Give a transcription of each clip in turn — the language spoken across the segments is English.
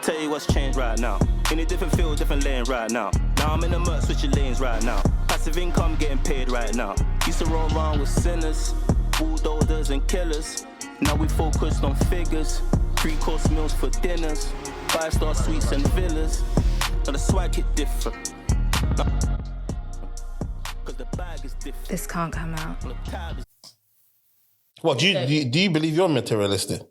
Tell you what's changed right now. In a different field, different lane right now. Now I'm in the murk, switching lanes right now. Passive income getting paid right now. Used to roll around with sinners, bulldozers and killers. Now we focused on figures. 3-course meals for dinners. 5-star suites and villas. Now the swag hit different. Cause the bag is different. This can't come out. What, do you believe you're materialistic?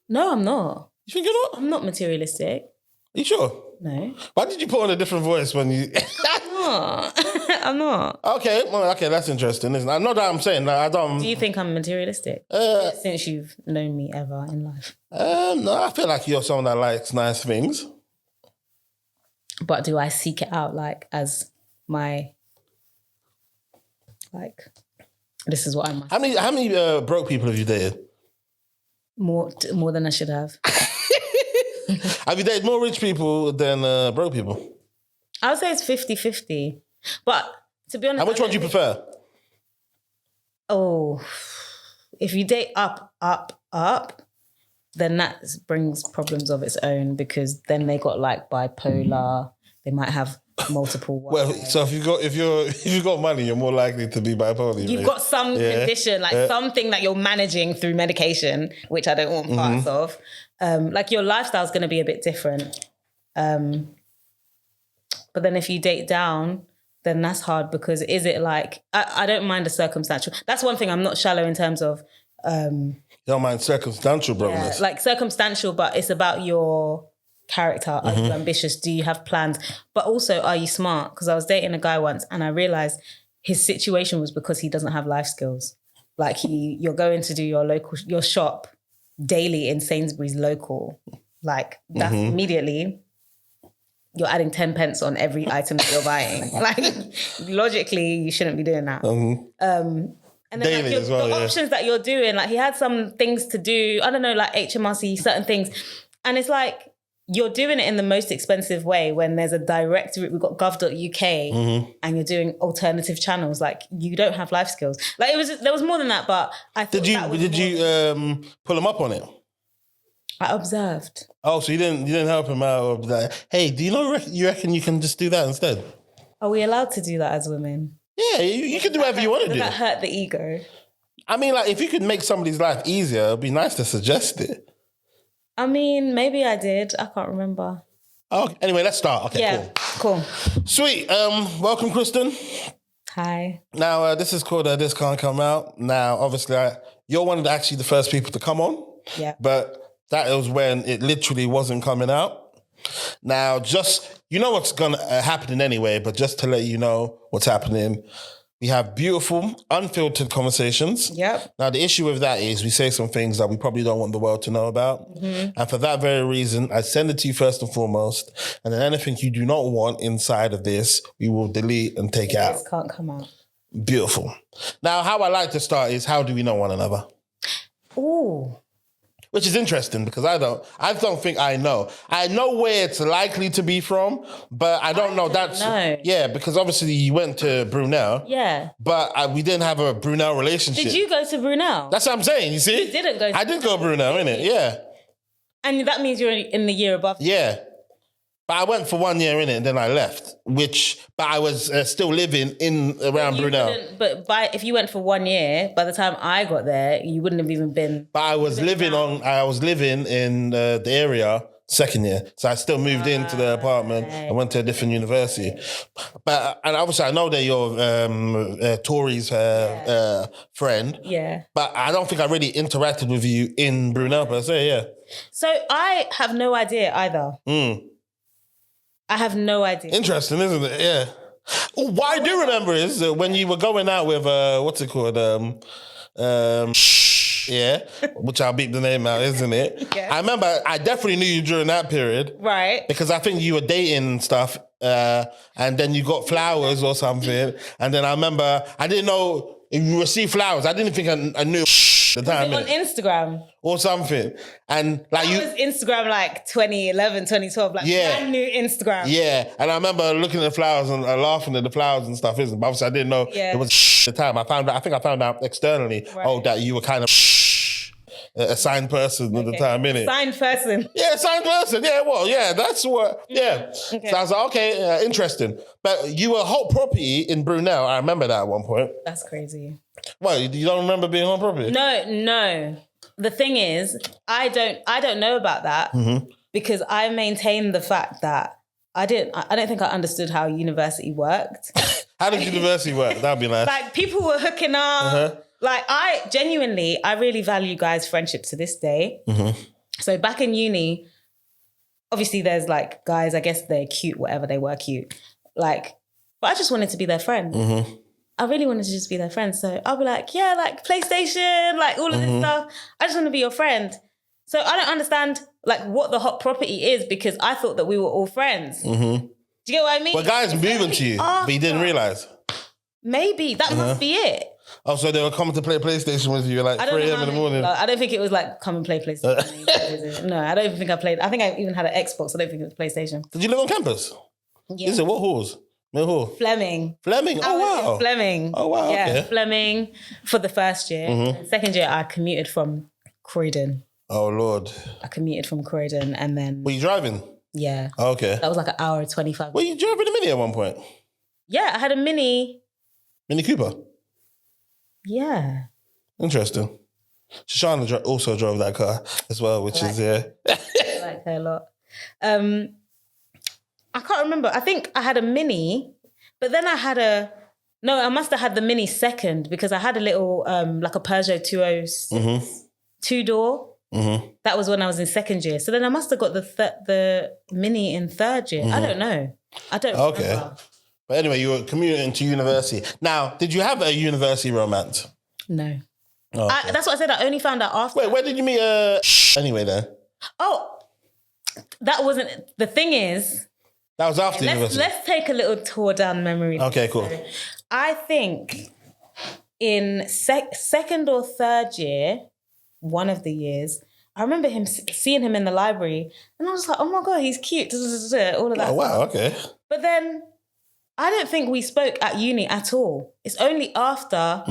No, I'm not. You think you're not? I'm not materialistic. Are you sure? No. Why did you put on a different voice when you... I'm not. Okay, that's interesting, isn't it? Not that I'm saying that I don't... Do you think I'm materialistic? Since you've known me ever in life. No, I feel like you're someone that likes nice things. But do I seek it out like as my... Like, this is what I'm... How many broke people have you dated? More than I should have. Have you dated more rich people than broke people? I would say it's 50-50. But to be honest... And which one do you prefer? Oh, if you date up, then that brings problems of its own because then they got like bipolar. They might have multiple wives. Well, so if you've got money, you're more likely to be bipolar. You've got some condition, like something that you're managing through medication, which I don't want parts of. Like your lifestyle's going to be a bit different. But then if you date down, then that's hard because is it like, I don't mind the circumstantial. That's one thing, I'm not shallow in terms of... you don't mind circumstantial brokenness? Yeah, like circumstantial, but it's about your character. Are you ambitious? Do you have plans? But also, are you smart? Because I was dating a guy once and I realised his situation was because he doesn't have life skills. Like you're going to do your shop daily in Sainsbury's local. Like that's immediately... You're adding 10 pence on every item that you're buying. Like, logically, you shouldn't be doing that. And then daily like, as well, the options that you're doing, like he had some things to do, I don't know, like HMRC, certain things. And it's like, you're doing it in the most expensive way when there's a direct route. We've got gov.uk and you're doing alternative channels. Like, you don't have life skills. Like, there was more than that, but I thought Did you pull him up on it? I observed. Oh, so you didn't help him out? Or like, hey, do you reckon you can just do that instead? Are we allowed to do that as women? Yeah, you can do whatever you want to do. Does that hurt the ego? I mean, like, if you could make somebody's life easier, it'd be nice to suggest it. I mean, maybe I did. I can't remember. Oh, anyway, let's start. Okay, yeah, cool. Sweet. Welcome, Kristen. Hi. Now, this is called This Can't Come Out. Now, obviously, you're one of the first people to come on. Yeah. But that was when it literally wasn't coming out. Now, just, you know what's going to happen anyway, but just to let you know what's happening, we have beautiful, unfiltered conversations. Yep. Now, the issue with that is we say some things that we probably don't want the world to know about. And for that very reason, I send it to you first and foremost. And then anything you do not want inside of this, we will delete and take out. This can't come out. Beautiful. Now, how I like to start is, how do we know one another? Ooh. Which is interesting because I don't think I know. I know where it's likely to be from, but I don't know. Yeah, because obviously you went to Brunel. Yeah. But we didn't have a Brunel relationship. Did you go to Brunel? That's what I'm saying, you see? You didn't go to I did go to Brunel, innit? Yeah. And that means you're in the year above. Yeah. But I went for 1 year in it and then I left, but I was still living around Brunel. But if you went for 1 year, by the time I got there, you wouldn't have even been. But I was living in the area second year. So I still moved into the apartment and went to a different university. And obviously I know that you're Tori's friend. Yeah. But I don't think I really interacted with you in Brunel per se, yeah. So I have no idea either. I have no idea. Interesting, isn't it? Yeah. What I do remember is when you were going out with, what's it called? Yeah, which I'll beep the name out, isn't it? Yeah. I remember I definitely knew you during that period. Right. Because I think you were dating and stuff, and then you got flowers or something. And then I remember, I didn't know if you received flowers. I didn't think I knew the time. Was it on Instagram? Or something. And like that was Instagram like 2011, 2012, like brand new Instagram. Yeah. And I remember looking at the flowers and laughing at the flowers and stuff, isn't it? But obviously I didn't know it was the time. I think I found out externally, that you were kind of a signed person at the time, innit? Signed person. Yeah, signed person. Yeah, well, yeah, that's what. Yeah. Okay. So I was like, okay, interesting. But you were hot property in Brunel. I remember that at one point. That's crazy. Well, you don't remember being hot property? No. The thing is, I don't know about that because I maintain the fact that I don't think I understood how university worked. How did university work? That'd be nice. Like, people were hooking up. Like, I really value guys' friendship to this day. So back in uni, obviously there's like guys, I guess they're cute, whatever, they were cute. Like, but I just wanted to be their friend. I really wanted to just be their friend. So I'll be like, yeah, like PlayStation, like all of this stuff. I just want to be your friend. So I don't understand like what the hot property is because I thought that we were all friends. Do you get what I mean? Well, guys moving to you, but you didn't realise. Maybe that must be it. Oh, so they were coming to play PlayStation with you like 3 a.m. in the morning? I don't think it was like come and play PlayStation. No, I don't even think I played. I think I even had an Xbox. I don't think it was PlayStation. Did you live on campus? Yeah. Is it what halls? Mill Hall? Fleming. Fleming? Oh, wow. Fleming. Oh, wow. Yeah, okay. Fleming for the first year. And second year, I commuted from Croydon. Oh, Lord. I commuted from Croydon and then... Were you driving? Yeah. Oh, okay. That was like an hour and 25 minutes. Were you driving a Mini at one point? Yeah, I had a Mini. Mini Cooper? Yeah. Interesting. Shoshana also drove that car as well, which is, yeah. I like her a lot. I can't remember. I think I had a Mini, but then I had I must have had the Mini second because I had a little, like a Peugeot 206 two-door. That was when I was in second year. So then I must have got the Mini in third year. I don't know. I don't remember. But anyway, you were commuting to university. Now, did you have a university romance? No. Oh, okay. That's what I said. I only found out after. Wait, where did you meet anyway then? Oh, that wasn't... The thing is... That was after university. Let's take a little tour down memory lane. Okay, cool. So, I think in second or third year, one of the years, I remember seeing him in the library and I was like, oh my God, he's cute. All of that. Oh, wow, stuff. okay. But then I don't think we spoke at uni at all. It's only after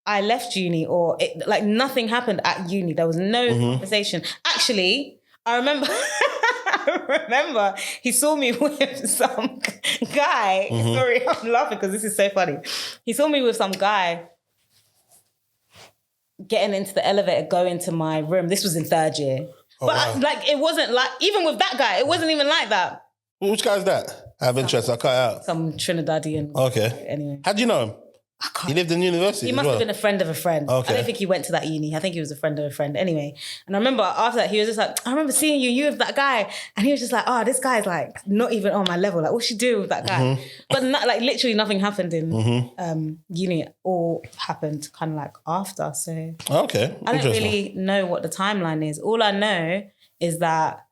I left uni or like nothing happened at uni. There was no conversation. Actually, I remember he saw me with some guy. Sorry, I'm laughing because this is so funny. He saw me with some guy getting into the elevator, going to my room. This was in third year. Oh, but wow. It wasn't like, even with that guy, it wasn't even like that. Which guy's that? I have interest. I'll cut it out. Some Trinidadian. Okay. Anyway. How'd you know him? He lived in university. He must have been a friend of a friend. Okay. I don't think he went to that uni. I think he was a friend of a friend. Anyway, and I remember after that, he was just like, I remember seeing you with that guy. And he was just like, oh, this guy's like not even on my level. Like, what's she doing with that guy? But not, like literally nothing happened in uni. It all happened kind of like after. So okay. I don't really know what the timeline is. All I know is that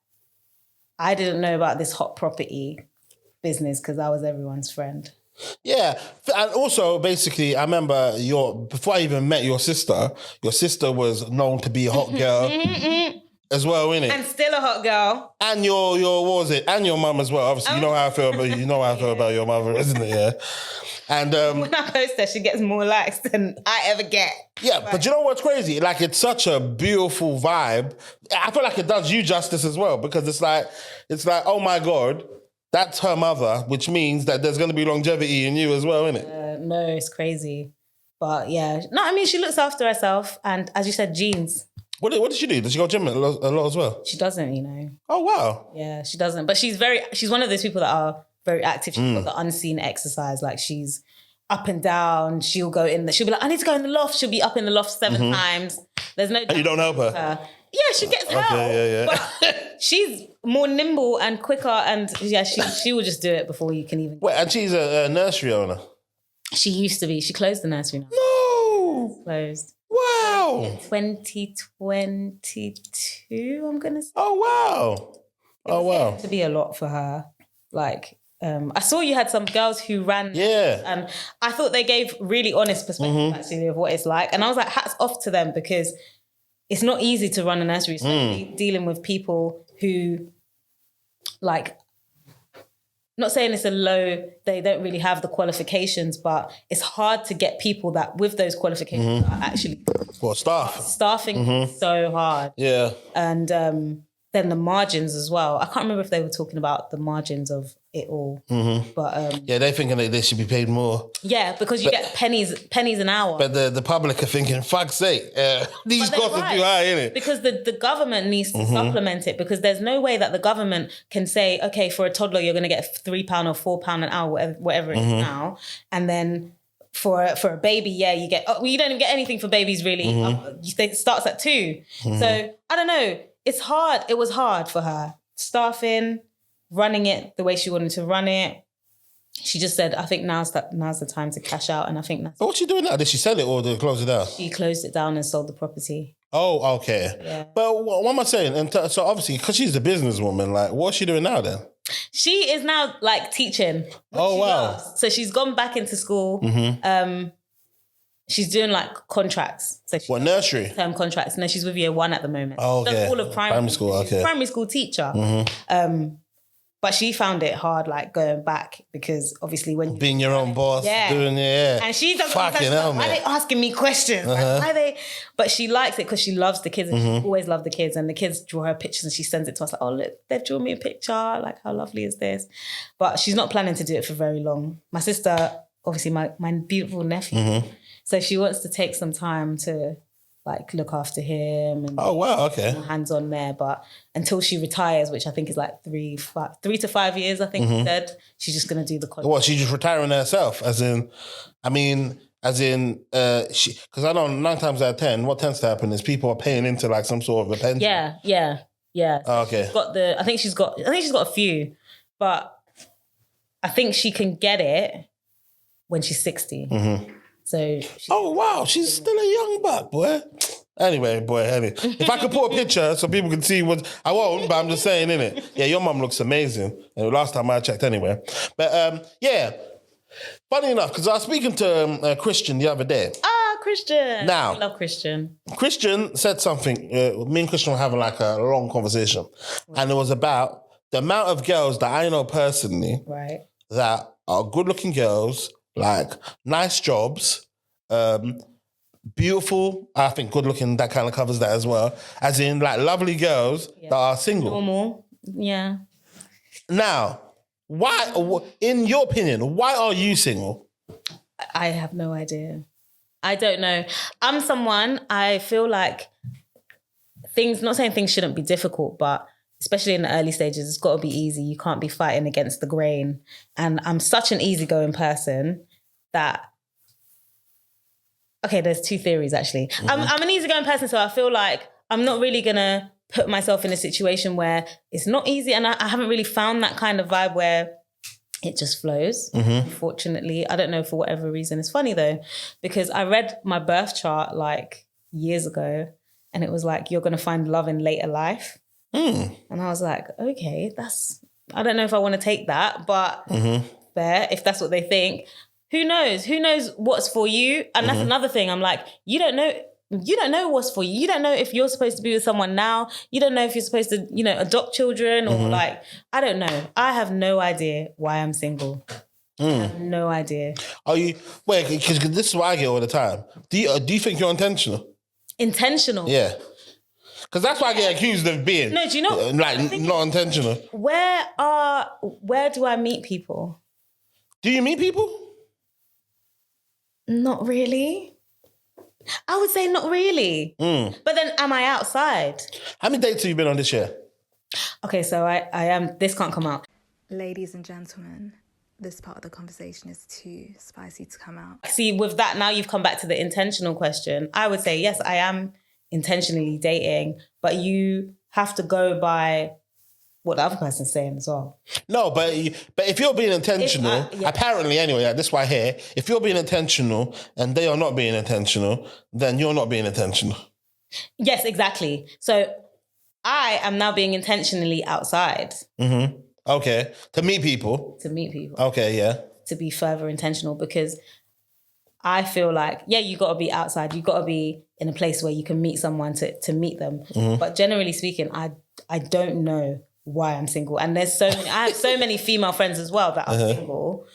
I didn't know about this hot property business because I was everyone's friend. Yeah, and also basically, I remember before I even met your sister was known to be a hot girl as well, innit? And still a hot girl. And your what was it? And your mum as well. Obviously, you know how I feel about your mother, isn't it? Yeah. And when I post her, she gets more likes than I ever get. Yeah, but you know what's crazy? Like, it's such a beautiful vibe. I feel like it does you justice as well because it's like, oh my God. That's her mother, which means that there's going to be longevity in you as well, isn't it? No, it's crazy. But yeah. No, I mean, she looks after herself. And as you said, genes. What did she do? Does she go gym a lot as well? She doesn't, you know. Oh, wow. Yeah, she doesn't. But she's one of those people that are very active. She's got the unseen exercise. Like, she's up and down. She'll be like, I need to go in the loft. She'll be up in the loft 7 times. There's no... And you don't help her? Yeah, she gets help. Okay, yeah. But she's more nimble and quicker, and yeah, she will just do it before you can even... Wait, and she's a nursery owner? She used to be. She closed the nursery now. No! Closed. Wow! In 2022, I'm going to say. Oh, wow. Oh, wow. To be a lot for her. Like, I saw you had some girls who ran. Yeah. And I thought they gave really honest perspective, actually, of what it's like. And I was like, hats off to them because... It's not easy to run a nursery, especially dealing with people who, like, not saying it's a low, they don't really have the qualifications, but it's hard to get people that with those qualifications are actually staffing is so hard. Yeah. And then the margins as well. I can't remember if they were talking about the margins of it all. But yeah, they're thinking that they should be paid more. Yeah, because you get pennies an hour. But the public are thinking, fuck's sake, these costs are too high, innit? Because the government needs to supplement it, because there's no way that the government can say, okay, for a toddler, you're going to get £3 or £4 an hour, whatever it is now. And then for a baby, you get, you don't even get anything for babies really. It starts at 2. So I don't know. It's hard. It was hard for her. Staffing, running it the way she wanted to run it. She just said, I think now's the time to cash out. And I think that's... But what's she doing now? Did she sell it or did she close it down? She closed it down and sold the property. Oh, okay. Yeah. But what am I saying? And so obviously, because she's a businesswoman, like, what's she doing now then? She is now like teaching. Oh, wow. Loves. So she's gone back into school. She's doing like contracts. So What, nursery? Term contracts. No, she's with year 1 at the moment. Oh, okay. She's done all of primary school, okay. She's a primary school teacher. But she found it hard, like going back, because obviously when being your own boss, doing it, and she doesn't. Fucking hell, why are they asking me questions? Like, why are they? But she likes it because she loves the kids, and she always loved the kids. And the kids draw her pictures, and she sends it to us like, "Oh, look, they've drawn me a picture. Like, how lovely is this?" But she's not planning to do it for very long. My sister, obviously, my beautiful nephew, so she wants to take some time to like look after him and hands on there. But until she retires, which I think is like 3 to 5 years, I think she said, she's just going to do the contract. What, she's just retiring herself? Because I know 9 times out of 10, what tends to happen is people are paying into like some sort of a pension. Yeah. Oh, okay. I think she's got a few, but I think she can get it when she's 60. So oh wow, she's still a young buck, boy. Anyway. If I could put a picture so people can see what I won't, but I'm just saying, innit? Yeah, your mum looks amazing. Last time I checked, anyway. But yeah, funny enough, because I was speaking to Kristen the other day. Kristen. Now, I love Kristen. Kristen said something. Me and Kristen were having like a long conversation, and it was about the amount of girls that I know personally, right, that are good-looking girls. Like, nice jobs, beautiful, I think good looking, that kind of covers that as well. As in, like, lovely girls that are single. Normal, yeah. Now, why, in your opinion, why are you single? I have no idea. I don't know. I'm someone, I feel like not saying things shouldn't be difficult, but especially in the early stages, it's got to be easy. You can't be fighting against the grain. And I'm such an easygoing person that... Okay, there's 2 theories, actually. I'm an easygoing person, so I feel like I'm not really going to put myself in a situation where it's not easy. And I haven't really found that kind of vibe where it just flows, unfortunately. I don't know, for whatever reason. It's funny, though, because I read my birth chart, like, years ago, and it was like, you're going to find love in later life. And I was like, okay, I don't know if I want to take that, but fair, if that's what they think. Who knows? Who knows what's for you? And that's another thing. I'm like, you don't know what's for you. You don't know if you're supposed to be with someone now. You don't know if you're supposed to, adopt children or like, I don't know. I have no idea why I'm single. I have no idea. Are you, because this is what I get all the time. Do you think you're intentional? Intentional? Yeah. Because that's why I get accused of being. No, do you know? Like, not intentional. Where do I meet people? Do you meet people? Not really. I would say not really. But then am I outside? How many dates have you been on this year? Okay, so I am, this can't come out. Ladies and gentlemen, this part of the conversation is too spicy to come out. See, with that, now you've come back to the intentional question. I would say, yes, I am intentionally dating, but you have to go by what the other person's saying as well. No, but if you're being intentional, apparently anyway, this is why I hear, if you're being intentional and they are not being intentional, then you're not being intentional. Yes, exactly. So I am now being intentionally outside. Okay. To meet people. Okay, yeah. To be further intentional, because I feel like, you got to be outside. You got to be in a place where you can meet someone to meet them. But generally speaking, I don't know why I'm single. And there's so many, I have so many female friends as well that are single.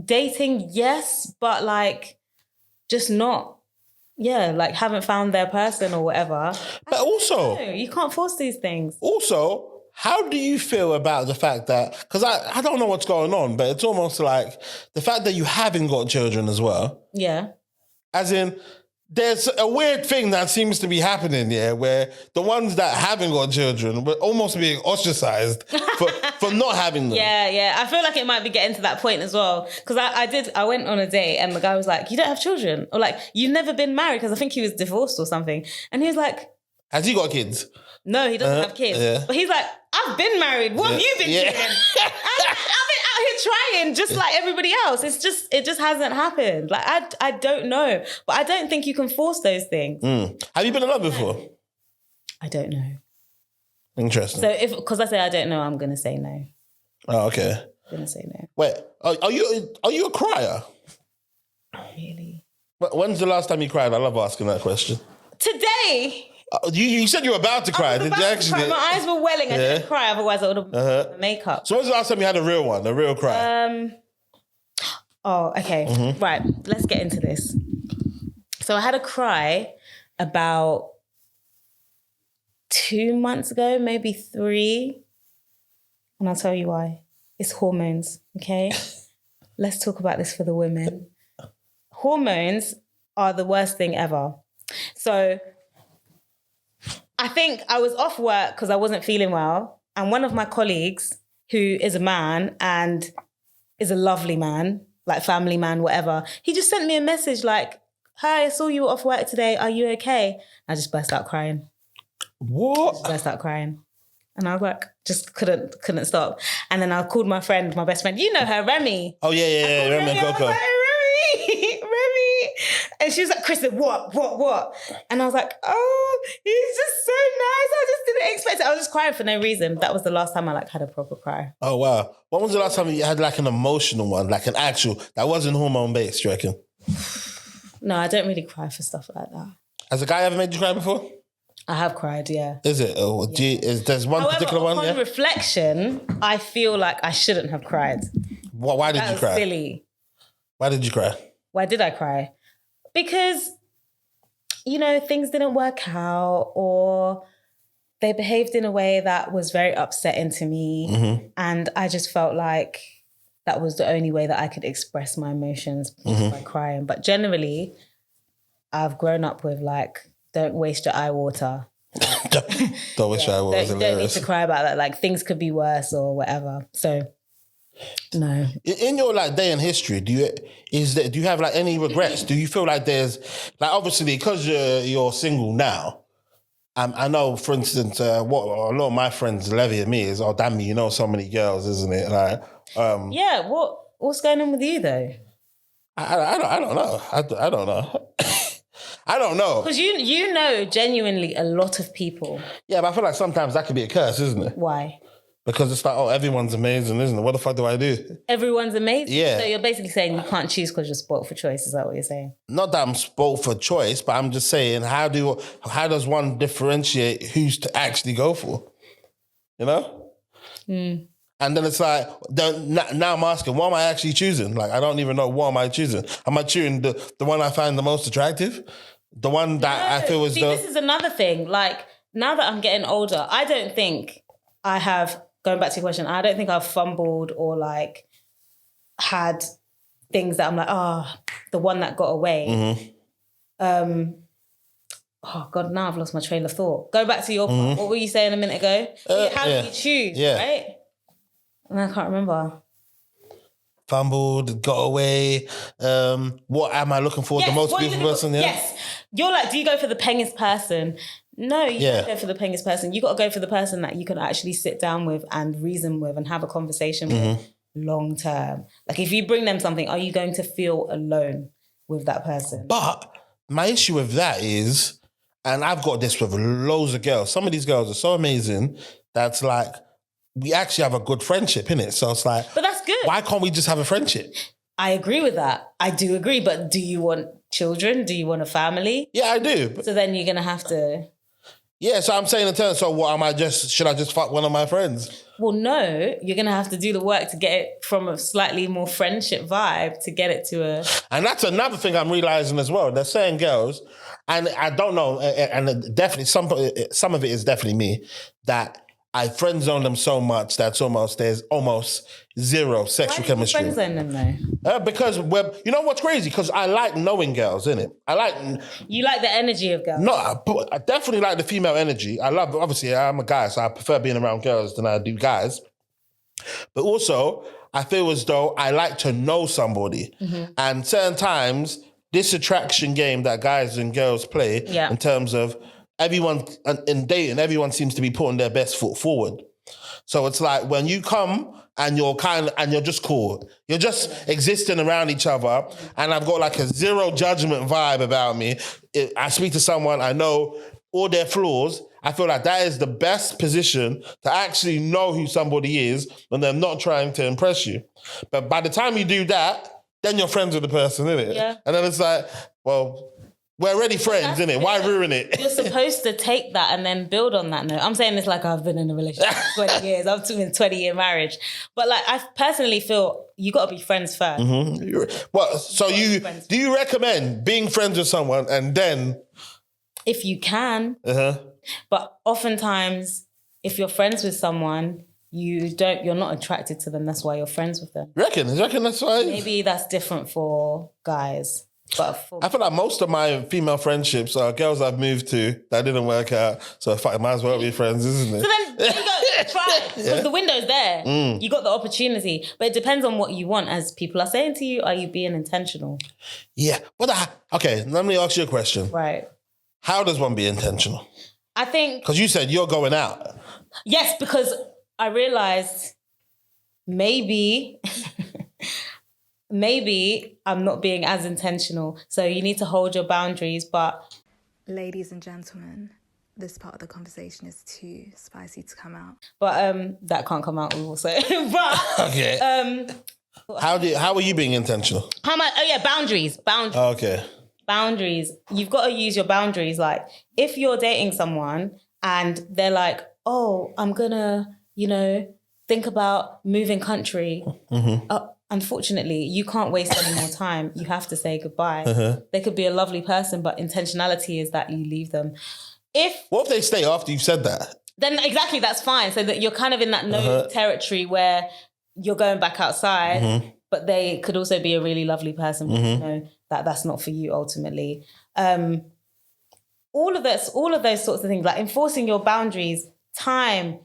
Dating, yes, but like just not, like haven't found their person or whatever. But also, no, you can't force these things. Also, how do you feel about the fact that, because I don't know what's going on, but it's almost like the fact that you haven't got children as well. Yeah. As in, there's a weird thing that seems to be happening, where the ones that haven't got children were almost being ostracized for not having them. Yeah. I feel like it might be getting to that point as well. Because I went on a date and the guy was like, you don't have children? Or like, you've never been married? Because I think he was divorced or something. And he was like... Has he got kids? No, he doesn't have kids. Yeah. But he's like, I've been married. What have you been doing? I've been out here trying just like everybody else. It just hasn't happened. Like, I don't know. But I don't think you can force those things. Have you been in love before? I don't know. Interesting. So because I say I don't know, I'm going to say no. Oh, okay. I'm going to say no. Wait, are you a crier? Really? When's the last time you cried? I love asking that question. Today... You said you were about to cry. Did you actually? My eyes were welling. I didn't cry, otherwise I would have put makeup. So when's the last time you had a real one, a real cry? Oh, okay. Right, let's get into this. So I had a cry about 2 months ago, maybe 3. And I'll tell you why. It's hormones, okay? Let's talk about this for the women. Hormones are the worst thing ever. So... I think I was off work because I wasn't feeling well. And one of my colleagues, who is a man and is a lovely man, like family man, whatever, he just sent me a message like, hi, I saw you were off work today. Are you okay? I just burst out crying. What? Burst out crying. And I was like, just couldn't stop. And then I called my friend, my best friend. You know her, Remy. Oh, yeah. Remy and Coco. Remy. And she was like, Kristen, what? And I was like, oh, he's just so nice. I just didn't expect it. I was just crying for no reason. That was the last time I like had a proper cry. Oh, wow. When was the last time you had like an emotional one, like an actual, that wasn't hormone based, do you reckon? No, I don't really cry for stuff like that. Has a guy ever made you cry before? I have cried, yeah. Is it? Oh, yeah. There's one particular one? However, upon reflection, I feel like I shouldn't have cried. Why did you cry? Silly. Why did you cry? Why did I cry? Because, things didn't work out or they behaved in a way that was very upsetting to me. Mm-hmm. And I just felt like that was the only way that I could express my emotions by crying. But generally, I've grown up with like, don't waste your eye water. Don't waste your eye water. Don't need to cry about that. Like things could be worse or whatever. So, no. In your like day in history, do you have like any regrets? Do you feel like there's like obviously because you're single now? I know, for instance, what a lot of my friends levy at me is, oh damn me, you know so many girls, isn't it? Like, yeah. What's going on with you though? I don't know. I don't know. I don't know. Because you know genuinely a lot of people. Yeah, but I feel like sometimes that could be a curse, isn't it? Why? Because it's like, oh, everyone's amazing, isn't it? What the fuck do I do? Everyone's amazing? Yeah. So you're basically saying you can't choose because you're spoiled for choice. Is that what you're saying? Not that I'm spoiled for choice, but I'm just saying, how does one differentiate who's to actually go for? You know? Mm. And then it's like, now I'm asking, what am I actually choosing? Like, I don't even know what am I choosing. Am I choosing the one I find the most attractive? The one that I feel as though... this is another thing. like, now that I'm getting older, I don't think I have... Going back to your question, I don't think I've fumbled or like had things that I'm like, the one that got away. Mm-hmm. Oh God, now I've lost my train of thought. Go back to your part. What were you saying a minute ago? How do you choose, right? And I can't remember. Fumbled, got away. What am I looking for? The most beautiful person? Yeah? Yes. You're like, do you go for the pengest person? No, you don't go for the pengest person. You got to go for the person that you can actually sit down with and reason with and have a conversation with long term. Like if you bring them something, are you going to feel alone with that person? But my issue with that is, and I've got this with loads of girls, some of these girls are so amazing that's like, we actually have a good friendship, innit? So it's like... But that's good. Why can't we just have a friendship? I agree with that. I do agree. But do you want children? Do you want a family? Yeah, I do. So then you're going to have to... Yeah, so I'm saying in terms, so what am I should I just fuck one of my friends? Well, no, you're going to have to do the work to get it from a slightly more friendship vibe to get it to a... And that's another thing I'm realising as well. They're saying girls, and I don't know, and definitely some of it is definitely me, that I friend zone them so much that there's almost zero sexual chemistry. Why do you friend zone them though? Because you know what's crazy? Because I like knowing girls, innit? You like the energy of girls? No, I definitely like the female energy. Obviously, I'm a guy, so I prefer being around girls than I do guys. But also, I feel as though I like to know somebody. Mm-hmm. And certain times, this attraction game that guys and girls play in terms of everyone in dating, everyone seems to be putting their best foot forward. So it's like when you come and you're just cool. You're just existing around each other, and I've got like a zero judgment vibe about me. I speak to someone, I know all their flaws. I feel like that is the best position to actually know who somebody is when they're not trying to impress you. But by the time you do that, then you're friends with the person, innit? Yeah. And then it's like, well, we're already friends, innit? Why ruin it? You're supposed to take that and then build on that note. I'm saying this like I've been in a relationship for 20 years. I've been in a 20-year marriage. But like, I personally feel you got to be friends first. Mm-hmm. Well, so do you recommend being friends with someone and then... If you can. But oftentimes, if you're friends with someone, you're not attracted to them. That's why you're friends with them. You reckon that's why? Maybe that's different for guys. But I feel like most of my female friendships are girls I've moved to that didn't work out. So I might as well be friends, isn't it? So then there you go, try it. Because the window's there. You got the opportunity. But it depends on what you want. As people are saying to you, are you being intentional? Yeah. Okay, let me ask you a question. Right. How does one be intentional? I think... Because you said you're going out. Yes, because I realised maybe I'm not being as intentional. So you need to hold your boundaries, but... Ladies and gentlemen, this part of the conversation is too spicy to come out. But that can't come out also. But... Okay. How are you being intentional? How am I... Oh yeah, boundaries. Okay. Boundaries. You've got to use your boundaries. Like, if you're dating someone and they're like, oh, I'm gonna, think about moving country. Mm-hmm. Unfortunately, you can't waste any more time. You have to say goodbye. They could be a lovely person, but intentionality is that you leave them. What if they stay after you've said that? Then exactly, that's fine. So that you're kind of in that no territory where you're going back outside, but they could also be a really lovely person, but you know that's not for you ultimately. All of those sorts of things, like enforcing your boundaries, time.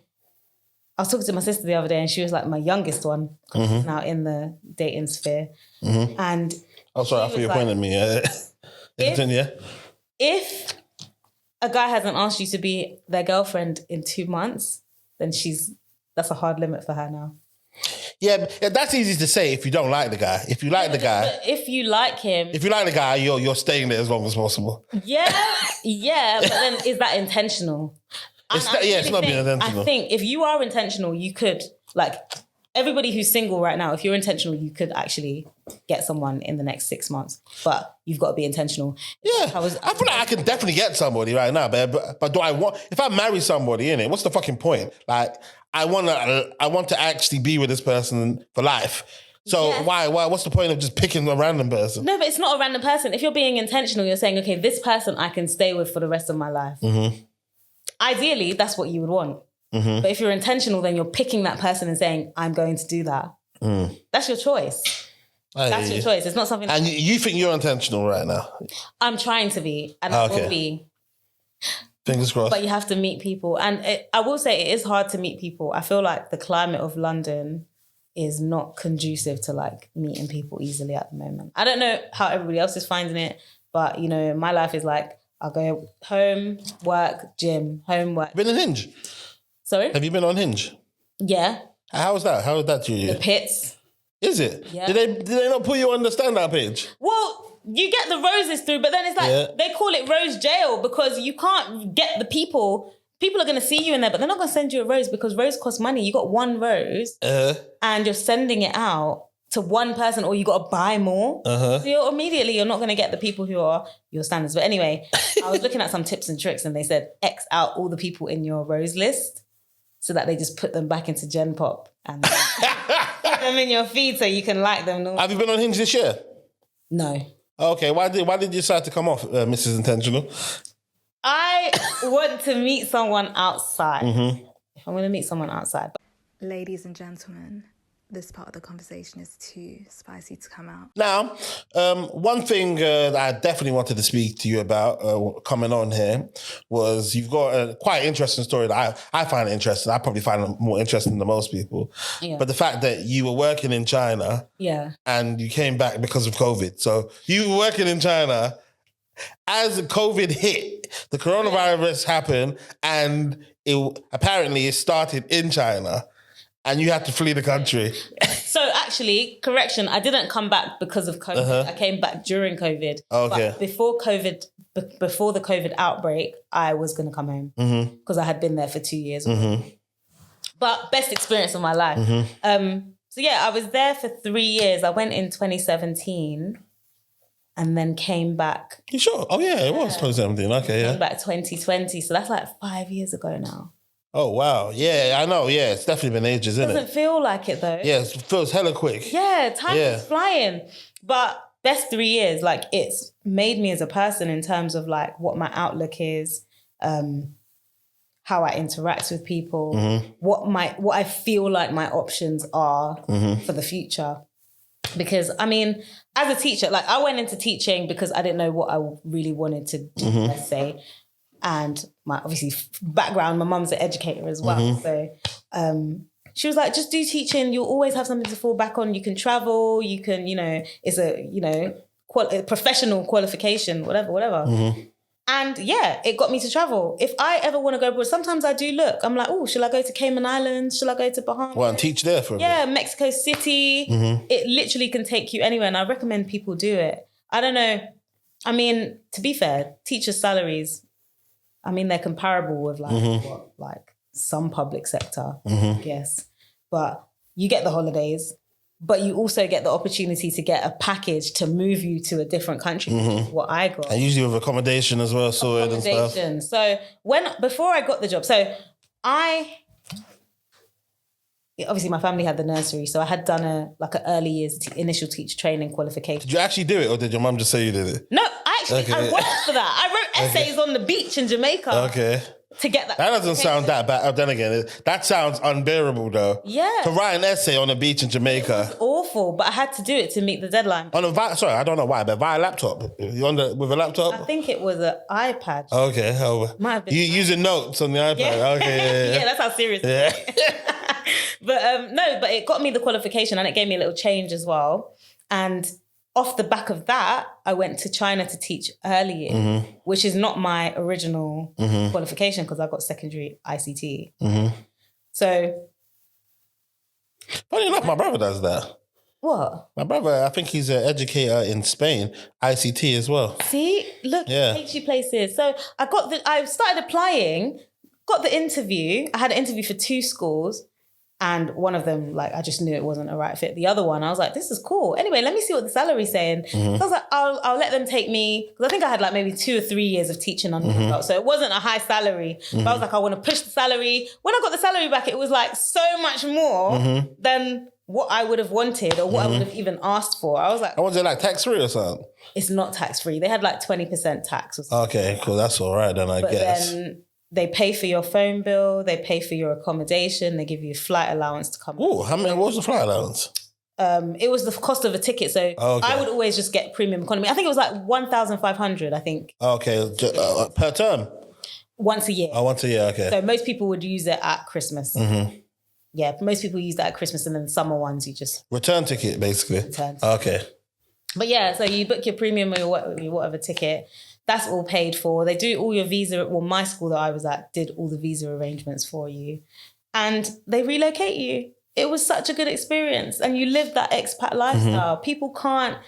I was talking to my sister the other day and she was like my youngest one, she's now in the dating sphere. And oh, sorry, I thought you pointed at me. If a guy hasn't asked you to be their girlfriend in 2 months, then that's a hard limit for her now. Yeah, that's easy to say if you don't like the guy. If you like the guy... If you like him... If you like the guy, you're staying there as long as possible. Yeah, but then is that intentional? It's not being intentional. I think if you are intentional, you could, like, everybody who's single right now, if you're intentional, you could actually get someone in the next 6 months. But you've got to be intentional. Yeah, I feel like I can definitely get somebody right now, but do I want... If I marry somebody, innit, what's the fucking point? Like, I want to actually be with this person for life. So why? What's the point of just picking a random person? No, but it's not a random person. If you're being intentional, you're saying, okay, this person I can stay with for the rest of my life. Ideally, that's what you would want. But if you're intentional, then you're picking that person and saying, I'm going to do that. That's your choice. That's your choice. It's not something... And you think you're intentional right now? I'm trying to be, and I will be. Fingers crossed. But you have to meet people. And I will say it is hard to meet people. I feel like the climate of London is not conducive to like meeting people easily at the moment. I don't know how everybody else is finding it, but my life is like, I'll go home, work, gym, home, work. Been on Hinge? Sorry? Have you been on Hinge? Yeah. How was that? How was that to you? The pits. Is it? Yeah. Did they not put you on the stand-up page? Well, you get the roses through, but then it's like, they call it rose jail because you can't get the people. People are going to see you in there, but they're not going to send you a rose because rose costs money. You got one rose and you're sending it out to one person, or you got to buy more. So you're not going to get the people who are your standards. But anyway, I was looking at some tips and tricks, and they said X out all the people in your rose list so that they just put them back into Gen Pop and put them in your feed so you can like them. Have you been on Hinge this year? No. Okay, why did you decide to come off, Mrs. Intentional? I want to meet someone outside. If I'm going to meet someone outside. Ladies and gentlemen, this part of the conversation is too spicy to come out. Now, one thing that I definitely wanted to speak to you about coming on here was you've got a quite interesting story that I find interesting. I probably find it more interesting than most people. Yeah. But the fact that you were working in China and you came back because of COVID. So you were working in China as COVID hit, the coronavirus happened, and apparently it started in China. And you had to flee the country. So actually, correction, I didn't come back because of COVID. I came back during COVID. Okay. But before the COVID outbreak, I was going to come home because I had been there for 2 years. But best experience of my life. So yeah, I was there for 3 years. I went in 2017 and then came back. You sure? Oh yeah, it was 2017. Okay, yeah. Came back 2020. So that's like 5 years ago now. Oh, wow. Yeah, I know. Yeah, it's definitely been ages, isn't it? Doesn't feel like it though. Yeah, it feels hella quick. Yeah, time is flying. But best 3 years, like it's made me as a person in terms of like what my outlook is, how I interact with people, what I feel like my options are for the future. Because I mean, as a teacher, like I went into teaching because I didn't know what I really wanted to do, let's say. And my obviously background, my mum's an educator as well. So she was like, just do teaching. You'll always have something to fall back on. You can travel. You can, it's a, professional qualification, whatever. And yeah, it got me to travel. If I ever want to go abroad, sometimes I do look. I'm like, oh, shall I go to Cayman Islands? Shall I go to Bahamas? Well, and teach there for a bit. Mexico City. It literally can take you anywhere. And I recommend people do it. I don't know. I mean, to be fair, teachers' salaries, I mean, they're comparable with like some public sector, I guess. But you get the holidays, but you also get the opportunity to get a package to move you to a different country, which is what I got. And usually with accommodation as well, sorted and stuff. So before I got the job, obviously my family had the nursery, so I had done an early years initial teacher training qualification. Did you actually do it, or did your mum just say you did it? No, I worked for that. I wrote essays on the beach in Jamaica. Okay. To get that. That doesn't sound that bad. Then again, that sounds unbearable though. Yeah. To write an essay on a beach in Jamaica. It was awful, but I had to do it to meet the deadline. Sorry, I don't know why, but via laptop. You with a laptop? I think it was an iPad. Okay. Might have been. You using notes on the iPad? Yeah. Okay. Yeah, that's how serious it is. But it got me the qualification and it gave me a little change as well. And off the back of that, I went to China to teach early years, which is not my original qualification because I got secondary ICT. So, funny enough, my brother does that. What? My brother, I think he's an educator in Spain, ICT as well. See, look, it takes you places. So I started applying, got the interview. I had an interview for 2 schools. And one of them, like, I just knew it wasn't a right fit. The other one, I was like, this is cool. Anyway, let me see what the salary's saying. So I was like, I'll let them take me. Because I think I had like maybe 2 or 3 years of teaching under my belt. So it wasn't a high salary. But I was like, I want to push the salary. When I got the salary back, it was like so much more than what I would have wanted or what I would have even asked for. I was like... Was it like tax-free or something? It's not tax-free. They had like 20% tax or something. Okay, cool. That's all right then, I guess. Then they pay for your phone bill, they pay for your accommodation, they give you a flight allowance to come. Oh, what was the flight allowance? It was the cost of a ticket. So I would always just get premium economy. I think it was like 1,500, I think. Okay, per term? Once a year. Oh, once a year, okay. So most people would use it at Christmas. Yeah, most people use that at Christmas, and then the summer ones you just... Return ticket, basically. Return. Okay. But yeah, so you book your premium or your whatever ticket. That's all paid for. They do all your visa. Well, my school that I was at did all the visa arrangements for you. And they relocate you. It was such a good experience. And you live that expat lifestyle. People can't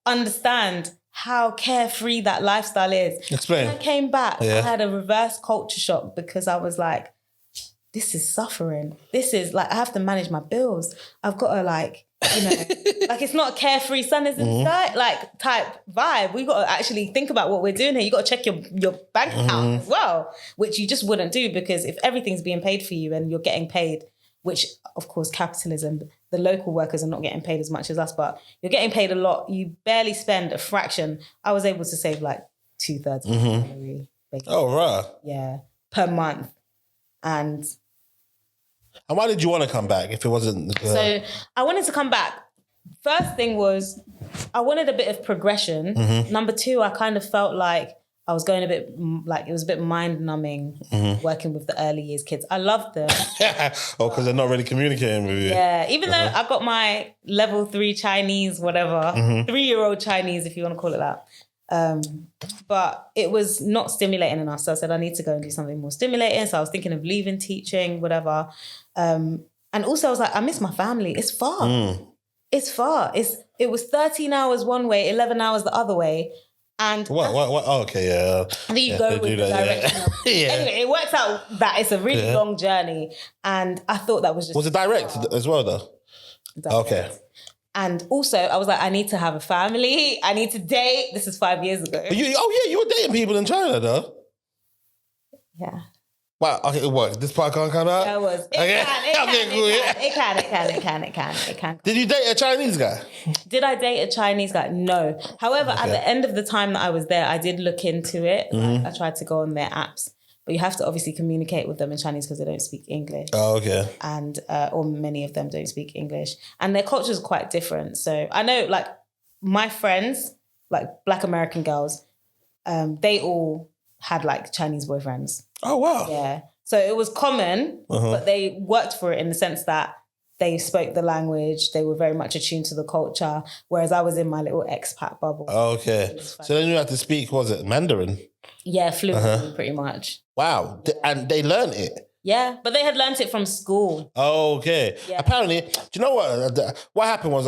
understand how carefree that lifestyle is. Explain. When I came back, I had a reverse culture shock because I was like, this is suffering. This is like, I have to manage my bills. I've got to you know, like it's not a carefree sun is in the sky, like type vibe. We got to actually think about what we're doing here. You got to check your bank account as well, which you just wouldn't do, because if everything's being paid for you and you're getting paid, which of course capitalism, the local workers are not getting paid as much as us, but you're getting paid a lot. You barely spend a fraction. I was able to save like 2/3 of my salary. Basically. Oh, right. Yeah, per month. And why did you want to come back if it wasn't... So I wanted to come back. First thing was I wanted a bit of progression. Number two, I kind of felt like I was going a bit, like it was a bit mind-numbing working with the early years kids. I loved them. Oh, because they're not really communicating with you. Yeah, even though I got my level 3 Chinese, whatever, 3-year-old Chinese, if you want to call it that. But it was not stimulating enough. So I said, I need to go and do something more stimulating. So I was thinking of leaving teaching, whatever. And also I was like, I miss my family. It's far. It's far. It was 13 hours one way, 11 hours the other way. And what? Oh, okay, yeah. I think you go with the direction. Anyway, it works out that it's a really long journey. And I thought that was just... Was it direct as well, though? Direct. Okay. And also, I was like, I need to have a family. I need to date. This is 5 years ago. You were dating people in China, though? Yeah. Wow, okay, what? This part can't come out? Yeah, it was. It can. Did you date a Chinese guy? Did I date a Chinese guy? No. However, at the end of the time that I was there, I did look into it. Like, I tried to go on their apps. But you have to obviously communicate with them in Chinese because they don't speak English. Oh, okay. And, or many of them don't speak English. And their culture is quite different. So I know, like, my friends, like Black American girls, they all had, like, Chinese boyfriends. Oh, wow. Yeah. So it was common, but they worked for it in the sense that they spoke the language. They were very much attuned to the culture. Whereas I was in my little expat bubble. Oh, okay. So then you had to speak, was it Mandarin? Yeah, fluently, pretty much. Wow. And they learned it? Yeah, but they had learnt it from school. Oh, okay. Yeah. Apparently, do you know what? What happened was